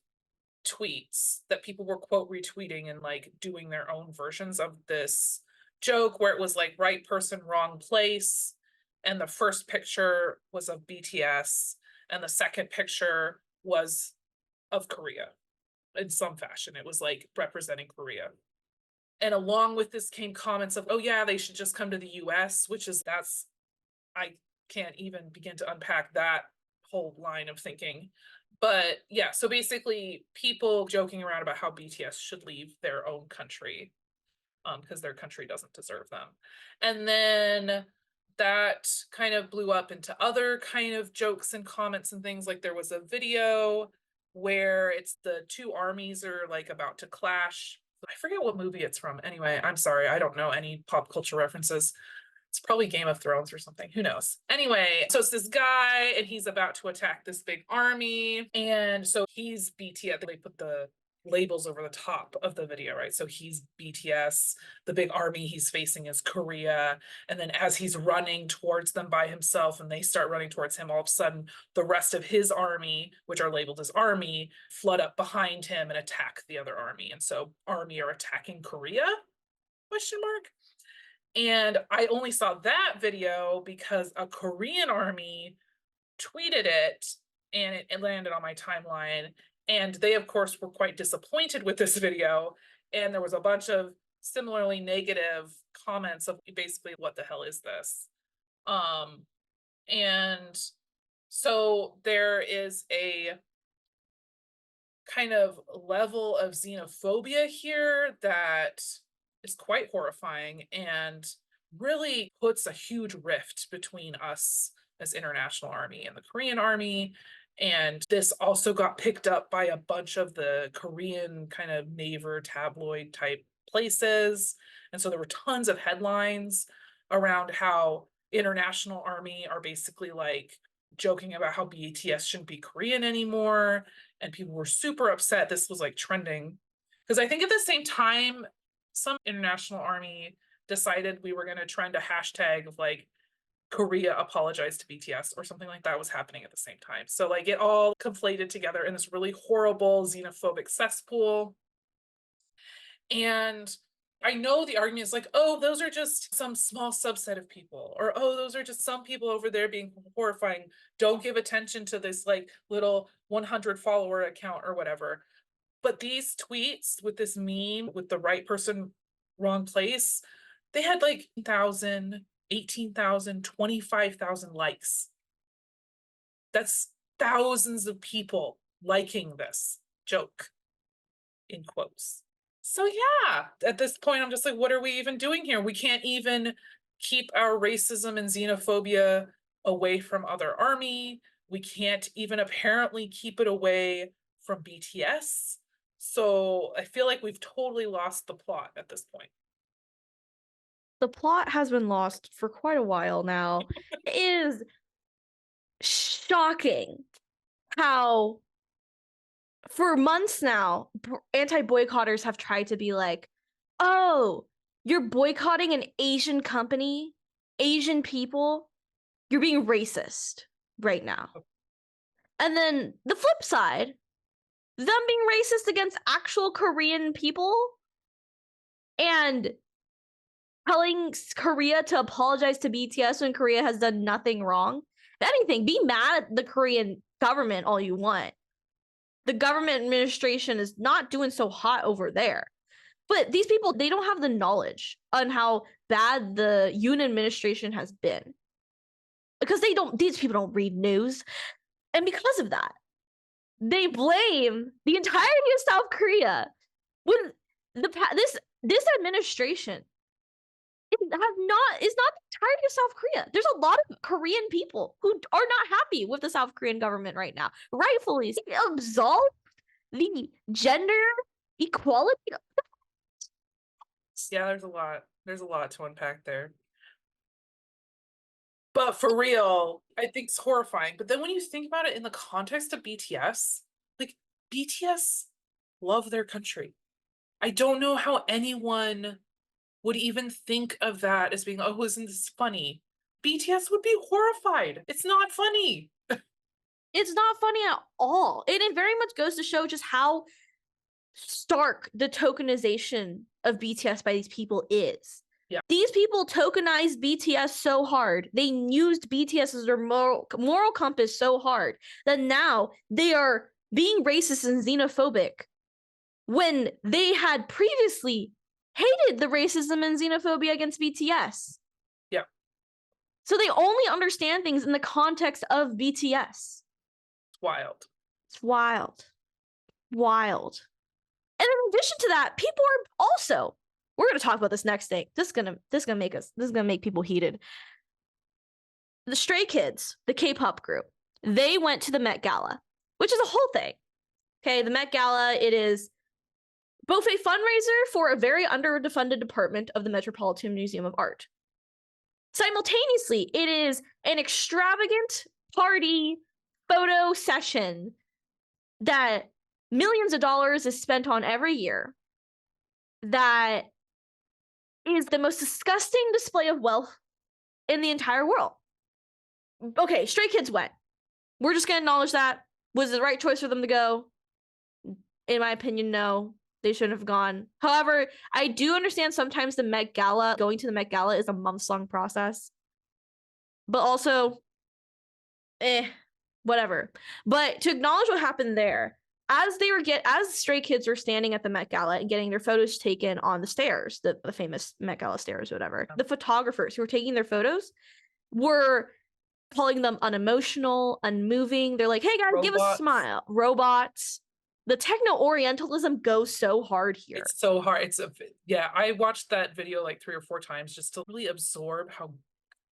tweets that people were quote retweeting and like doing their own versions of this joke, where it was like right person, wrong place. And the first picture was of BTS, and the second picture was of Korea in some fashion. It was like representing Korea. And along with this came comments of, oh yeah, they should just come to the US, I can't even begin to unpack that whole line of thinking. But yeah, so basically people joking around about how BTS should leave their own country because their country doesn't deserve them. And then that kind of blew up into other kind of jokes and comments and things. Like there was a video where it's the two armies are like about to clash. I forget what movie it's from. Anyway, I'm sorry, I don't know any pop culture references. It's probably Game of Thrones or something. Who knows? Anyway, so it's this guy and he's about to attack this big army. And so he's BTS. They put the labels over the top of the video, right? So he's BTS. The big army he's facing is Korea. And then as he's running towards them by himself and they start running towards him, all of a sudden the rest of his army, which are labeled as army, flood up behind him and attack the other army. And so army are attacking Korea? Question mark. And I only saw that video because a Korean army tweeted it and it landed on my timeline. And they, of course, were quite disappointed with this video. And there was a bunch of similarly negative comments of basically, what the hell is this? And so there is a kind of level of xenophobia here that is quite horrifying and really puts a huge rift between us as International Army and the Korean Army. And this also got picked up by a bunch of the Korean kind of Naver tabloid type places. And so there were tons of headlines around how International Army are basically like joking about how BTS shouldn't be Korean anymore. And people were super upset. This was like trending. Because I think at the same time, some International Army decided we were going to trend a hashtag of like Korea apologized to BTS or something like that was happening at the same time. So like it all conflated together in this really horrible xenophobic cesspool. And I know the argument is like, oh, those are just some small subset of people, or oh, those are just some people over there being horrifying. Don't give attention to this like little 100 follower account or whatever. But these tweets with this meme with the right person, wrong place, they had like 1,000, 18,000, 25,000 likes. That's thousands of people liking this joke, in quotes. So yeah, at this point, I'm just like, what are we even doing here? We can't even keep our racism and xenophobia away from other army. We can't even apparently keep it away from BTS. So I feel like we've totally lost the plot at this point. The plot has been lost for quite a while now. It is shocking how for months now, anti-boycotters have tried to be like, oh, you're boycotting an Asian company, Asian people, you're being racist right now. And then the flip side, them being racist against actual Korean people and telling Korea to apologize to BTS when Korea has done nothing wrong. If anything, be mad at the Korean government all you want. The government administration is not doing so hot over there. But these people, they don't have the knowledge on how bad the Yoon administration has been. Because these people don't read news. And because of that, they blame the entirety of South Korea when this administration is not the entirety of South Korea. There's a lot of Korean people who are not happy with the South Korean government right now. Rightfully, absolve the gender equality. Yeah, there's a lot. There's a lot to unpack there. But for real, I think it's horrifying. But then when you think about it in the context of BTS, like BTS love their country. I don't know how anyone would even think of that as being, oh, isn't this funny? BTS would be horrified. It's not funny. It's not funny at all. And it very much goes to show just how stark the tokenization of BTS by these people is. Yeah. These people tokenized BTS so hard. They used BTS as their moral compass so hard that now they are being racist and xenophobic when they had previously hated the racism and xenophobia against BTS. Yeah. So they only understand things in the context of BTS. It's wild. It's wild. Wild. And in addition to that, people are also, we're going to talk about this next thing. This is going to make people heated. The Stray Kids, the K-pop group, they went to the Met Gala, which is a whole thing. Okay, the Met Gala, it is both a fundraiser for a very underfunded department of the Metropolitan Museum of Art. Simultaneously, it is an extravagant party photo session that millions of dollars is spent on every year that is the most disgusting display of wealth in the entire world. Okay, Stray Kids went. We're just going to acknowledge that. Was it the right choice for them to go? In my opinion, no. They shouldn't have gone. However, I do understand sometimes the Met Gala, going to the Met Gala is a months-long process. But also, whatever. But to acknowledge what happened there, as Stray Kids were standing at the Met Gala and getting their photos taken on the stairs, the famous Met Gala stairs, whatever, the photographers who were taking their photos were calling them unemotional, unmoving. They're like, hey guys, give us a smile. Robots. The techno-orientalism goes so hard here. It's so hard. Yeah, I watched that video like 3 or 4 times just to really absorb how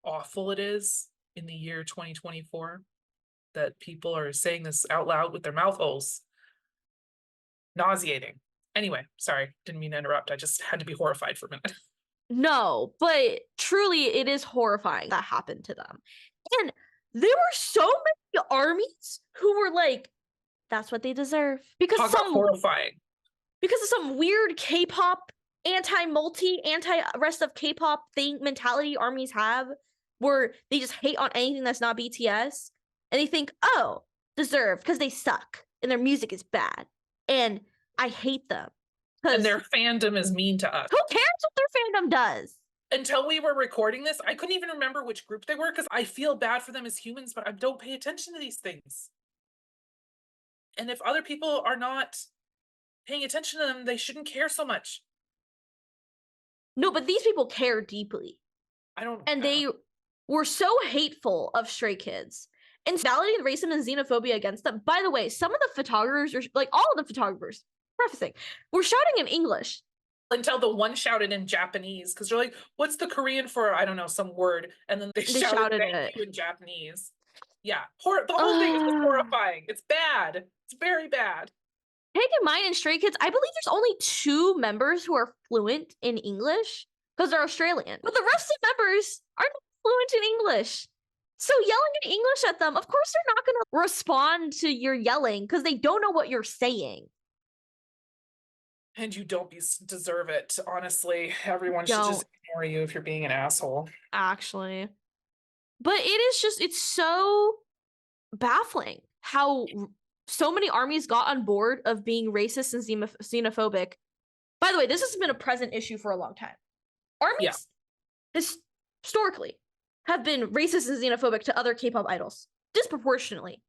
awful it is in the year 2024 that people are saying this out loud with their mouth holes. Nauseating. Anyway, sorry, didn't mean to interrupt. I just had to be horrified for a minute. No, but truly it is horrifying that happened to them. And there were so many armies who were like, that's what they deserve. Because Talk about horrifying. Because of some weird K-pop anti-rest of K-pop thing mentality armies have, where they just hate on anything that's not BTS, and they think, oh, deserved, because they suck and their music is bad. And I hate them. And their fandom is mean to us. Who cares what their fandom does? Until we were recording this, I couldn't even remember which group they were because I feel bad for them as humans, but I don't pay attention to these things. And if other people are not paying attention to them, they shouldn't care so much. No, but these people care deeply. They were so hateful of Stray Kids and validating racism and xenophobia against them. By the way, some of the photographers, like all of the photographers, prefacing, were shouting in English. Until the one shouted in Japanese, because they're like, what's the Korean for, I don't know, some word. And then they shouted thank you in Japanese. Yeah, the whole thing is just horrifying. It's bad. It's very bad. Take in mind, in Stray Kids, I believe there's only 2 members who are fluent in English because they're Australian. But the rest of the members aren't fluent in English. So yelling in English at them, of course they're not going to respond to your yelling because they don't know what you're saying. And you don't deserve it, honestly. Everyone should just ignore you if you're being an asshole. Actually. But it's so baffling how so many armies got on board of being racist and xenophobic. By the way, this has been a present issue for a long time. Armies historically have been racist and xenophobic to other K-pop idols, disproportionately,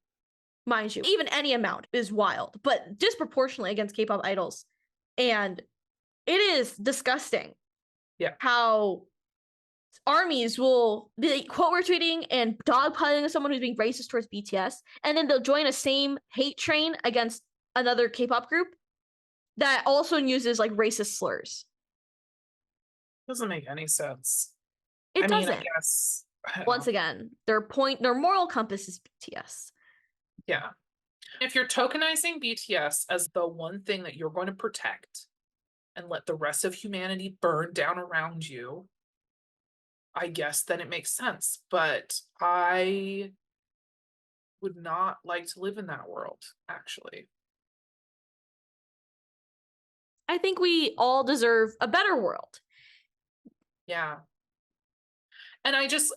mind you. Even any amount is wild, but disproportionately against K-pop idols. And it is disgusting how armies will be quote retweeting and dogpiling someone who's being racist towards BTS, and then they'll join a same hate train against another K-pop group that also uses like racist slurs. Doesn't make any sense. It doesn't. I guess. Once again, their moral compass is BTS. Yeah. If you're tokenizing BTS as the one thing that you're going to protect and let the rest of humanity burn down around you, I guess then it makes sense. But I would not like to live in that world, actually. I think we all deserve a better world. Yeah. And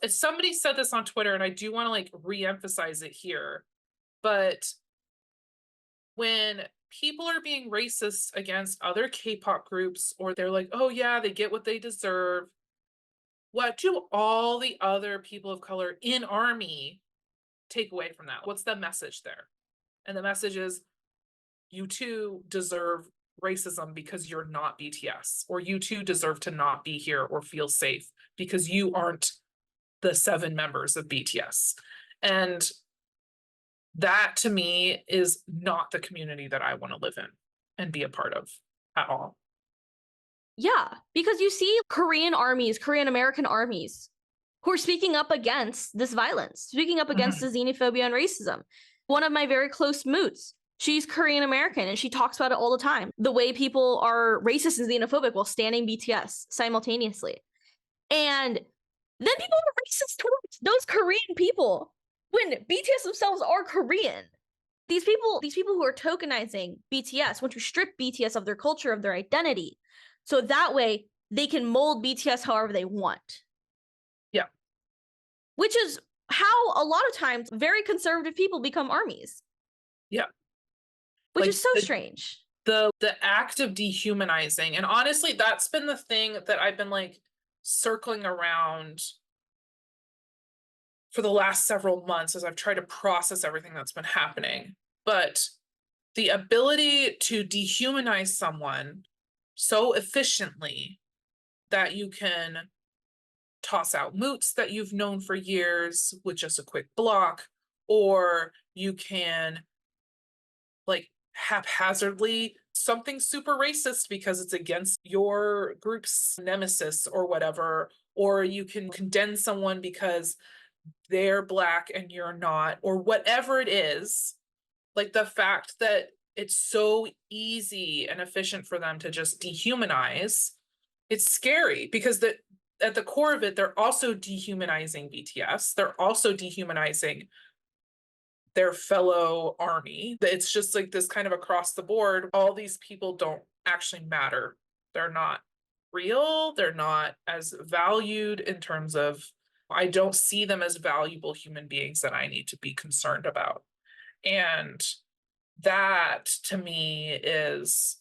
somebody said this on Twitter, and I do want to like re-emphasize it here, but when people are being racist against other K-pop groups, or they're like, oh yeah, they get what they deserve, what do all the other people of color in ARMY take away from that? What's the message there? And the message is, you too deserve racism because you're not BTS, or you too deserve to not be here or feel safe because you aren't the 7 members of BTS. And that to me is not the community that I want to live in and be a part of at all. Yeah, because you see Korean American armies who are speaking up against this violence, speaking up against the xenophobia and racism. One of my very close moots, she's Korean American and she talks about it all the time. The way people are racist and xenophobic while standing BTS simultaneously. And then people are racist towards those Korean people when BTS themselves are Korean. These people who are tokenizing BTS want to strip BTS of their culture, of their identity. So that way they can mold BTS however they want. Yeah. Which is how a lot of times very conservative people become armies. Yeah. Which is so strange. The act of dehumanizing. And honestly, that's been the thing that I've been like circling around for the last several months as I've tried to process everything that's been happening. But the ability to dehumanize someone so efficiently that you can toss out moots that you've known for years with just a quick block, or you can like haphazardly something super racist because it's against your group's nemesis or whatever, or you can condemn someone because they're Black and you're not, or whatever it is. Like the fact that it's so easy and efficient for them to just dehumanize, it's scary because at the core of it, they're also dehumanizing BTS. They're also dehumanizing their fellow army. It's just like this kind of across the board. All these people don't actually matter. They're not real. They're not as valued in terms of, I don't see them as valuable human beings that I need to be concerned about. And that to me is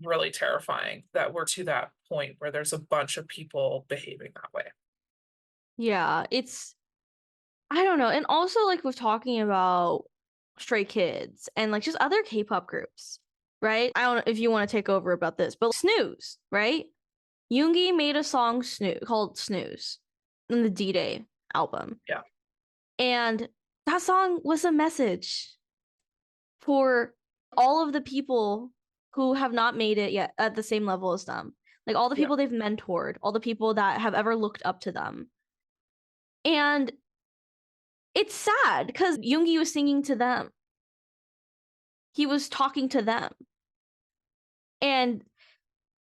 really terrifying that we're to that point where there's a bunch of people behaving that way. Yeah, I don't know. And also, like, with talking about Stray Kids and like just other K-pop groups, right? I don't know if you want to take over about this, but Snooze, right? Yoongi made a song called Snooze in the D-Day album. Yeah. And that song was a message for all of the people who have not made it yet at the same level as them. Like all the people they've mentored, all the people that have ever looked up to them. And it's sad because Yoongi was singing to them. He was talking to them. And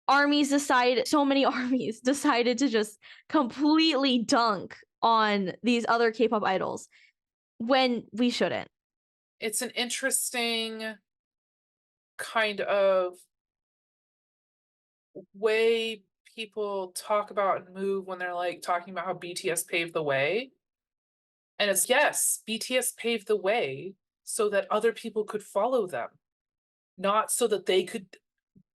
so many armies decided to just completely dunk on these other K-pop idols when we shouldn't. It's an interesting kind of way people talk about and move when they're like talking about how BTS paved the way. And it's yes, BTS paved the way so that other people could follow them, not so that they could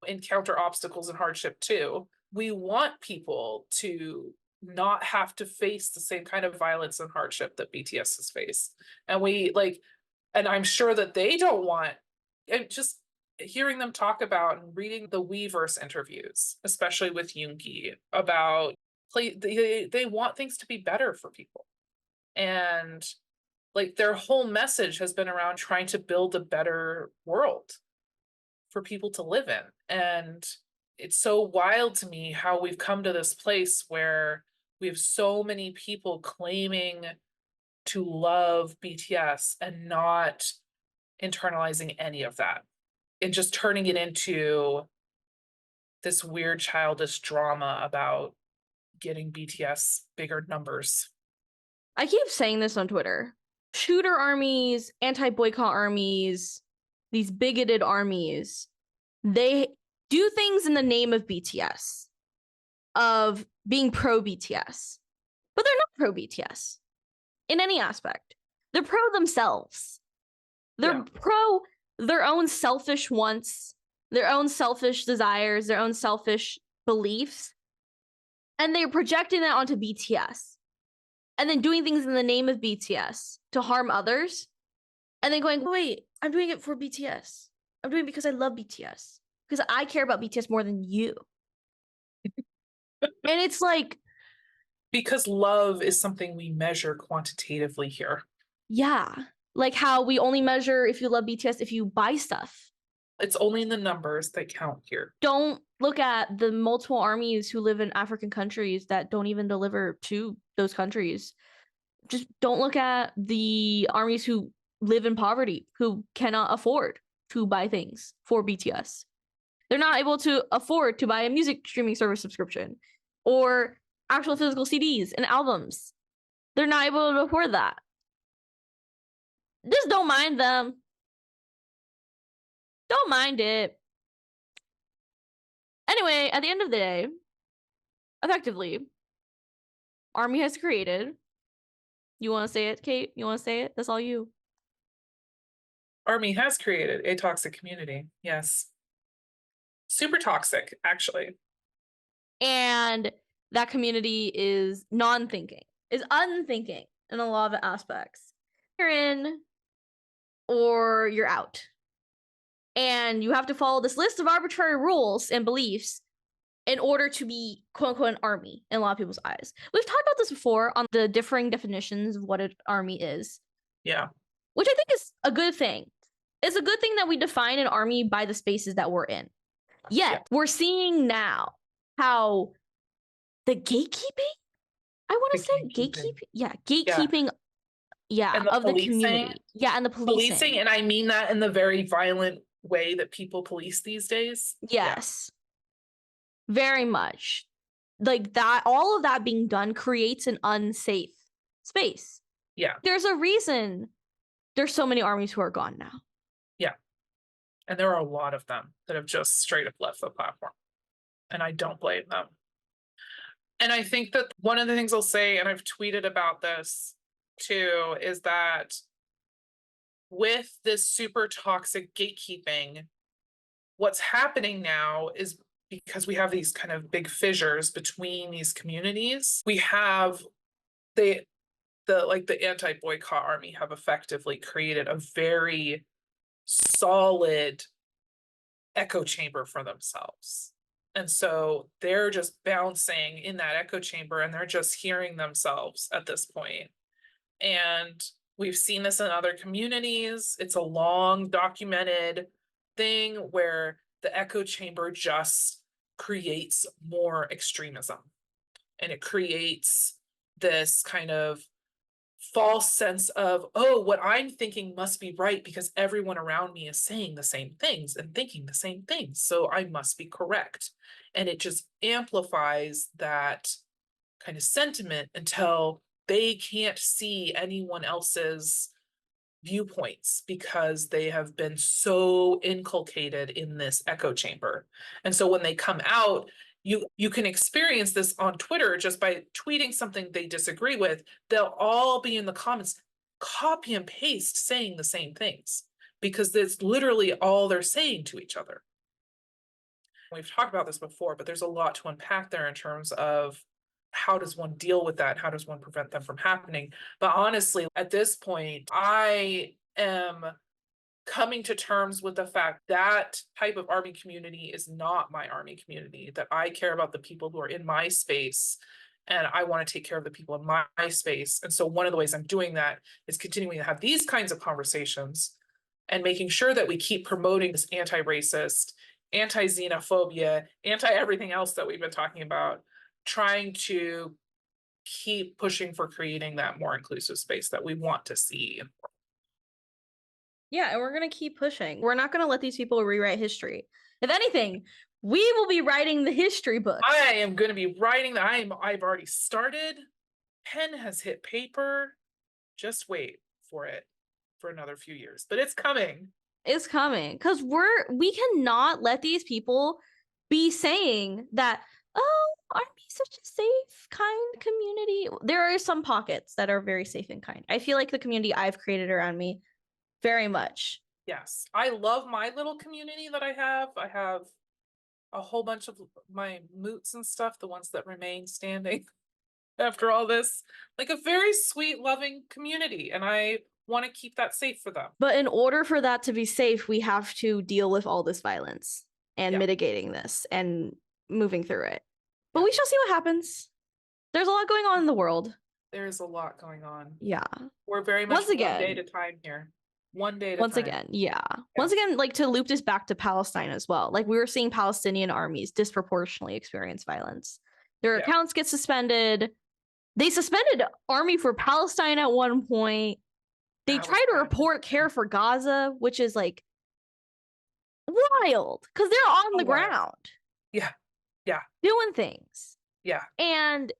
encounter obstacles and hardship too. We want people to not have to face the same kind of violence and hardship that BTS has faced. And and I'm sure that they don't want, and just hearing them talk about and reading the Weverse interviews, especially with Yoongi, about they want things to be better for people. And like their whole message has been around trying to build a better world for people to live in. And it's so wild to me how we've come to this place where we have so many people claiming to love BTS and not internalizing any of that and just turning it into this weird childish drama about getting BTS bigger numbers. I keep saying this on Twitter. Shooter armies, anti-boycott armies, these bigoted armies, they do things in the name of BTS, of being pro-BTS. But they're not pro-BTS in any aspect. They're pro themselves. They're pro their own selfish wants, their own selfish desires, their own selfish beliefs. And they're projecting that onto BTS. And then doing things in the name of BTS to harm others. And then going, wait, I'm doing it for BTS. I'm doing it because I love BTS. Because I care about BTS more than you. And it's like, because love is something we measure quantitatively here. Yeah. Like how we only measure if you love BTS if you buy stuff. It's only in the numbers that count here. Don't look at the multiple armies who live in African countries that don't even deliver to those countries. Just don't look at the armies who live in poverty, who cannot afford to buy things for BTS. They're not able to afford to buy a music streaming service subscription or actual physical CDs and albums. They're not able to afford that. Just don't mind them. Don't mind it. Anyway, at the end of the day, effectively, Army has created. You want to say it, Kate? You want to say it? That's all you. Army has created a toxic community. Yes. Super toxic, actually. And that community is non-thinking, is unthinking in a lot of aspects. You're in or you're out. And you have to follow this list of arbitrary rules and beliefs in order to be quote unquote an army in a lot of people's eyes. We've talked about this before on the differing definitions of what an army is. Yeah. Which I think is a good thing. It's a good thing that we define an army by the spaces that we're in. Yet, we're seeing now how the gatekeeping, I want to say gatekeeping. Yeah, gatekeeping. Yeah, And the of the policing. community. Yeah, and the policing. And I mean that in the very violent way that people police these days. Yes. Very much. Like that, all of that being done creates an unsafe space. Yeah. There's a reason there's so many armies who are gone now. Yeah. And there are a lot of them that have just straight up left the platform. And I don't blame them. And I think that one of the things I'll say, and I've tweeted about this too, is that with this super toxic gatekeeping, what's happening now is because we have these kind of big fissures between these communities, we have the anti-boycott army have effectively created a very solid echo chamber for themselves. And so they're just bouncing in that echo chamber and they're just hearing themselves at this point. And we've seen this in other communities. It's a long documented thing where the echo chamber just creates more extremism. And it creates this kind of false sense of, oh, what I'm thinking must be right because everyone around me is saying the same things and thinking the same things, so I must be correct. And it just amplifies that kind of sentiment until they can't see anyone else's viewpoints because they have been so inculcated in this echo chamber. And so when they come out, you can experience this on Twitter just by tweeting something they disagree with. They'll all be in the comments, copy and paste saying the same things because that's literally all they're saying to each other. We've talked about this before, but there's a lot to unpack there in terms of how does one deal with that? How does one prevent them from happening? But honestly, at this point, I am coming to terms with the fact that type of army community is not my army community, that I care about the people who are in my space and I want to take care of the people in my space. And so one of the ways I'm doing that is continuing to have these kinds of conversations and making sure that we keep promoting this anti-racist, anti-xenophobia, anti-everything else that we've been talking about, trying to keep pushing for creating that more inclusive space that we want to see. Yeah, and we're going to keep pushing. We're not going to let these people rewrite history. If anything, we will be writing the history books. I am going to be writing that. I've already started. Pen has hit paper. Just wait for it for another few years, but it's coming. It's coming because we cannot let these people be saying that, oh, aren't we such a safe, kind community? There are some pockets that are very safe and kind. I feel like the community I've created around me very much. Yes. I love my little community that I have. I have a whole bunch of my moots and stuff, the ones that remain standing after all this, like a very sweet, loving community. And I want to keep that safe for them. But in order for that to be safe, we have to deal with all this violence and mitigating this and moving through it. But we shall see what happens. There's a lot going on in the world. There's a lot going on. Yeah. We're very much one day at a time here. One day at a time. Once again, like to loop this back to Palestine as well. Like we were seeing Palestinian armies disproportionately experience violence. Their accounts get suspended. They suspended Army for Palestine at one point. They try to report Care for Gaza, which is like wild because they're on the ground. Yeah. Yeah. Doing things. Yeah. And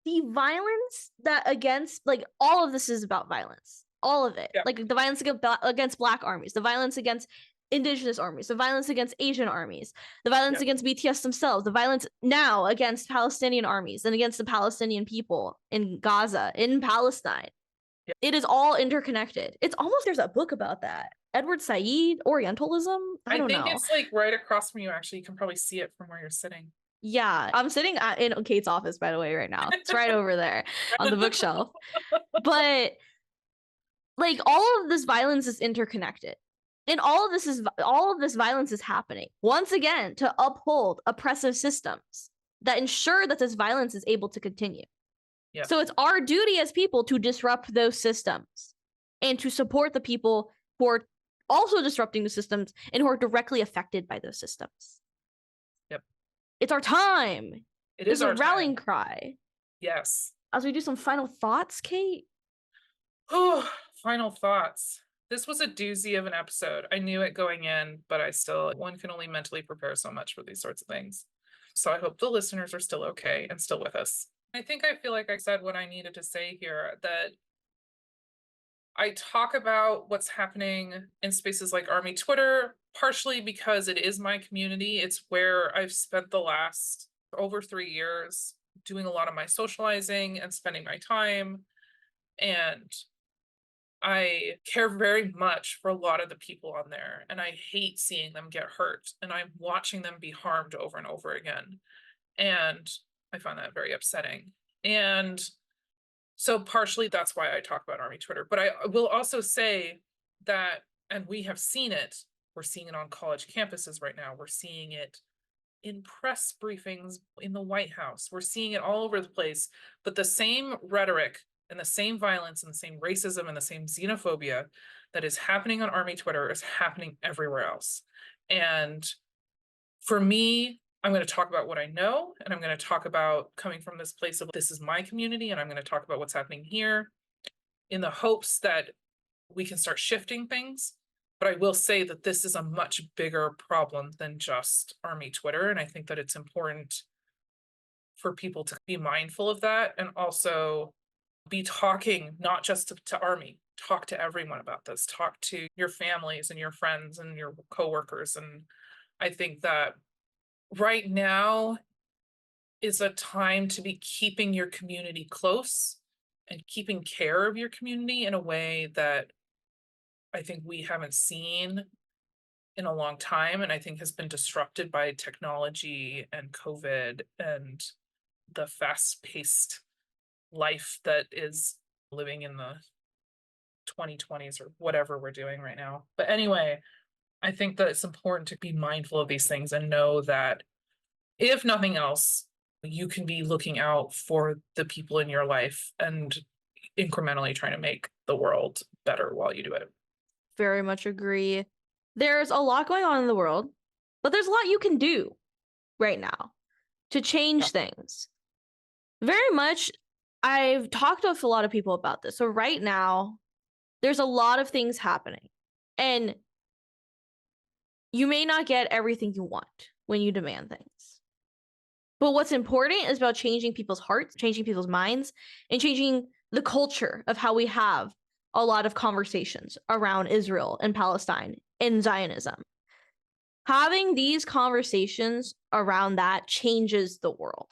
the violence that against, like, all of this is about violence. All of it. Like the violence against Black armies, the violence against Indigenous armies, the violence against Asian armies, the violence against BTS themselves, the violence now against Palestinian armies and against the Palestinian people in Gaza, in Palestine. It is all interconnected. It's almost, there's a book about that. Edward Said, Orientalism. I don't know. It's like right across from you. Actually, you can probably see it from where you're sitting. Yeah, I'm sitting in Kate's office, by the way, right now. It's right over there on the bookshelf. But like all of this violence is interconnected. And all of this violence is happening once again to uphold oppressive systems that ensure that this violence is able to continue. So it's our duty as people to disrupt those systems and to support the people who are also disrupting the systems and who are directly affected by those systems. Yep. It's our time. It is our rallying time. cry. Yes. As we do some final thoughts, Kate. Oh, final thoughts. This was a doozy of an episode. I knew it going in, but one can only mentally prepare so much for these sorts of things. So I hope the listeners are still okay and still with us. I feel like I said what I needed to say here, that I talk about what's happening in spaces like Army Twitter, partially because it is my community. It's where I've spent the last over 3 years doing a lot of my socializing and spending my time. And I care very much for a lot of the people on there, and I hate seeing them get hurt, and I'm watching them be harmed over and over again. And I find that very upsetting. And so partially that's why I talk about Army Twitter. But I will also say that, and we have seen it, we're seeing it on college campuses right now. We're seeing it in press briefings in the White House. We're seeing it all over the place. But the same rhetoric and the same violence and the same racism and the same xenophobia that is happening on Army Twitter is happening everywhere else. And for me, I'm going to talk about what I know, and I'm going to talk about coming from this place of this is my community, and I'm going to talk about what's happening here in the hopes that we can start shifting things. But I will say that this is a much bigger problem than just Army Twitter, and I think that it's important for people to be mindful of that and also be talking not just to Army, talk to everyone about this, talk to your families and your friends and your coworkers. And I think that right now is a time to be keeping your community close and keeping care of your community in a way that I think we haven't seen in a long time, and I think has been disrupted by technology and COVID and the fast-paced life that is living in the 2020s or whatever we're doing right now. But anyway, I think that it's important to be mindful of these things and know that if nothing else, you can be looking out for the people in your life and incrementally trying to make the world better while you do it. Very much agree. There's a lot going on in the world, but there's a lot you can do right now to change things. Very much, I've talked with a lot of people about this. So right now, there's a lot of things happening, and you may not get everything you want when you demand things. But what's important is about changing people's hearts, changing people's minds, and changing the culture of how we have a lot of conversations around Israel and Palestine and Zionism. Having these conversations around that changes the world.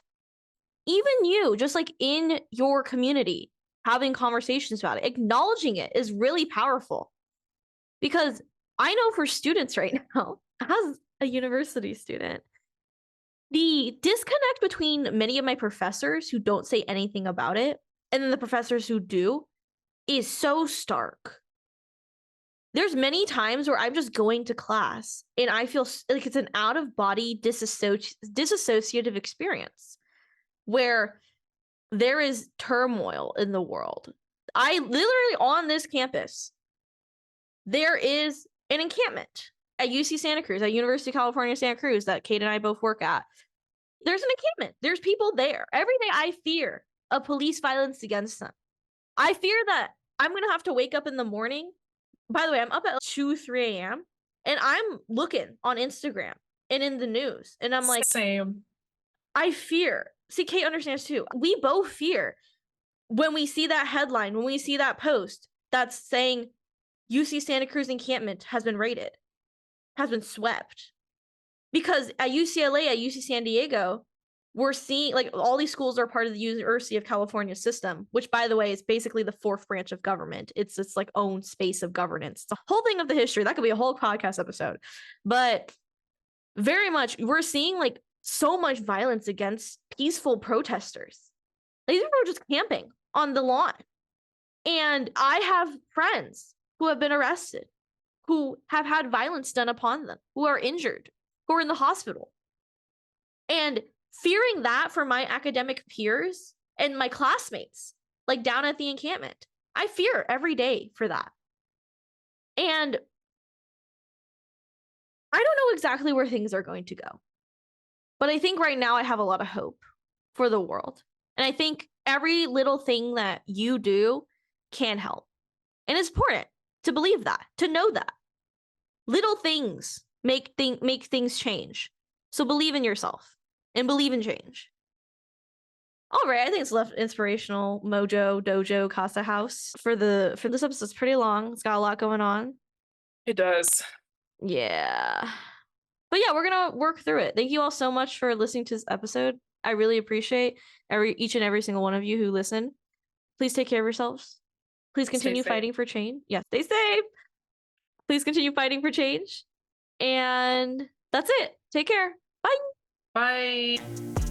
Even you, just like in your community, having conversations about it, acknowledging it is really powerful. Because I know for students right now, as a university student, the disconnect between many of my professors who don't say anything about it and then the professors who do is so stark. There's many times where I'm just going to class and I feel like it's an out-of-body disassociative experience where there is turmoil in the world. I literally, on this campus, there is an encampment at UC Santa Cruz, at University of California, Santa Cruz, that Kate and I both work at. There's an encampment. There's people there. Every day I fear of police violence against them. I fear that I'm going to have to wake up in the morning. By the way, I'm up at 2, 3 a.m. and I'm looking on Instagram and in the news. And I'm like, same. I fear. See, Kate understands too. We both fear when we see that headline, when we see that post that's saying UC Santa Cruz encampment has been raided, has been swept. Because at UCLA, at UC San Diego, we're seeing like all these schools are part of the University of California system, which, by the way, is basically the fourth branch of government. It's like own space of governance. It's a whole thing of the history. That could be a whole podcast episode. But very much, we're seeing like so much violence against peaceful protesters. Like, these people are just camping on the lawn. And I have friends who have been arrested, who have had violence done upon them, who are injured, who are in the hospital. And fearing that for my academic peers and my classmates, like down at the encampment, I fear every day for that. And I don't know exactly where things are going to go, but I think right now I have a lot of hope for the world. And I think every little thing that you do can help. And it's important to believe that, to know that. Little things make things change. So believe in yourself and believe in change. All right, I think it's left inspirational mojo dojo casa house for this episode. It's pretty long. It's got a lot going on. It does. Yeah. But yeah, we're gonna work through it. Thank you all so much for listening to this episode. I really appreciate each and every single one of you who listen. Please take care of yourselves. Please continue fighting for change. Yeah, stay safe. Please continue fighting for change. And that's it. Take care. Bye. Bye.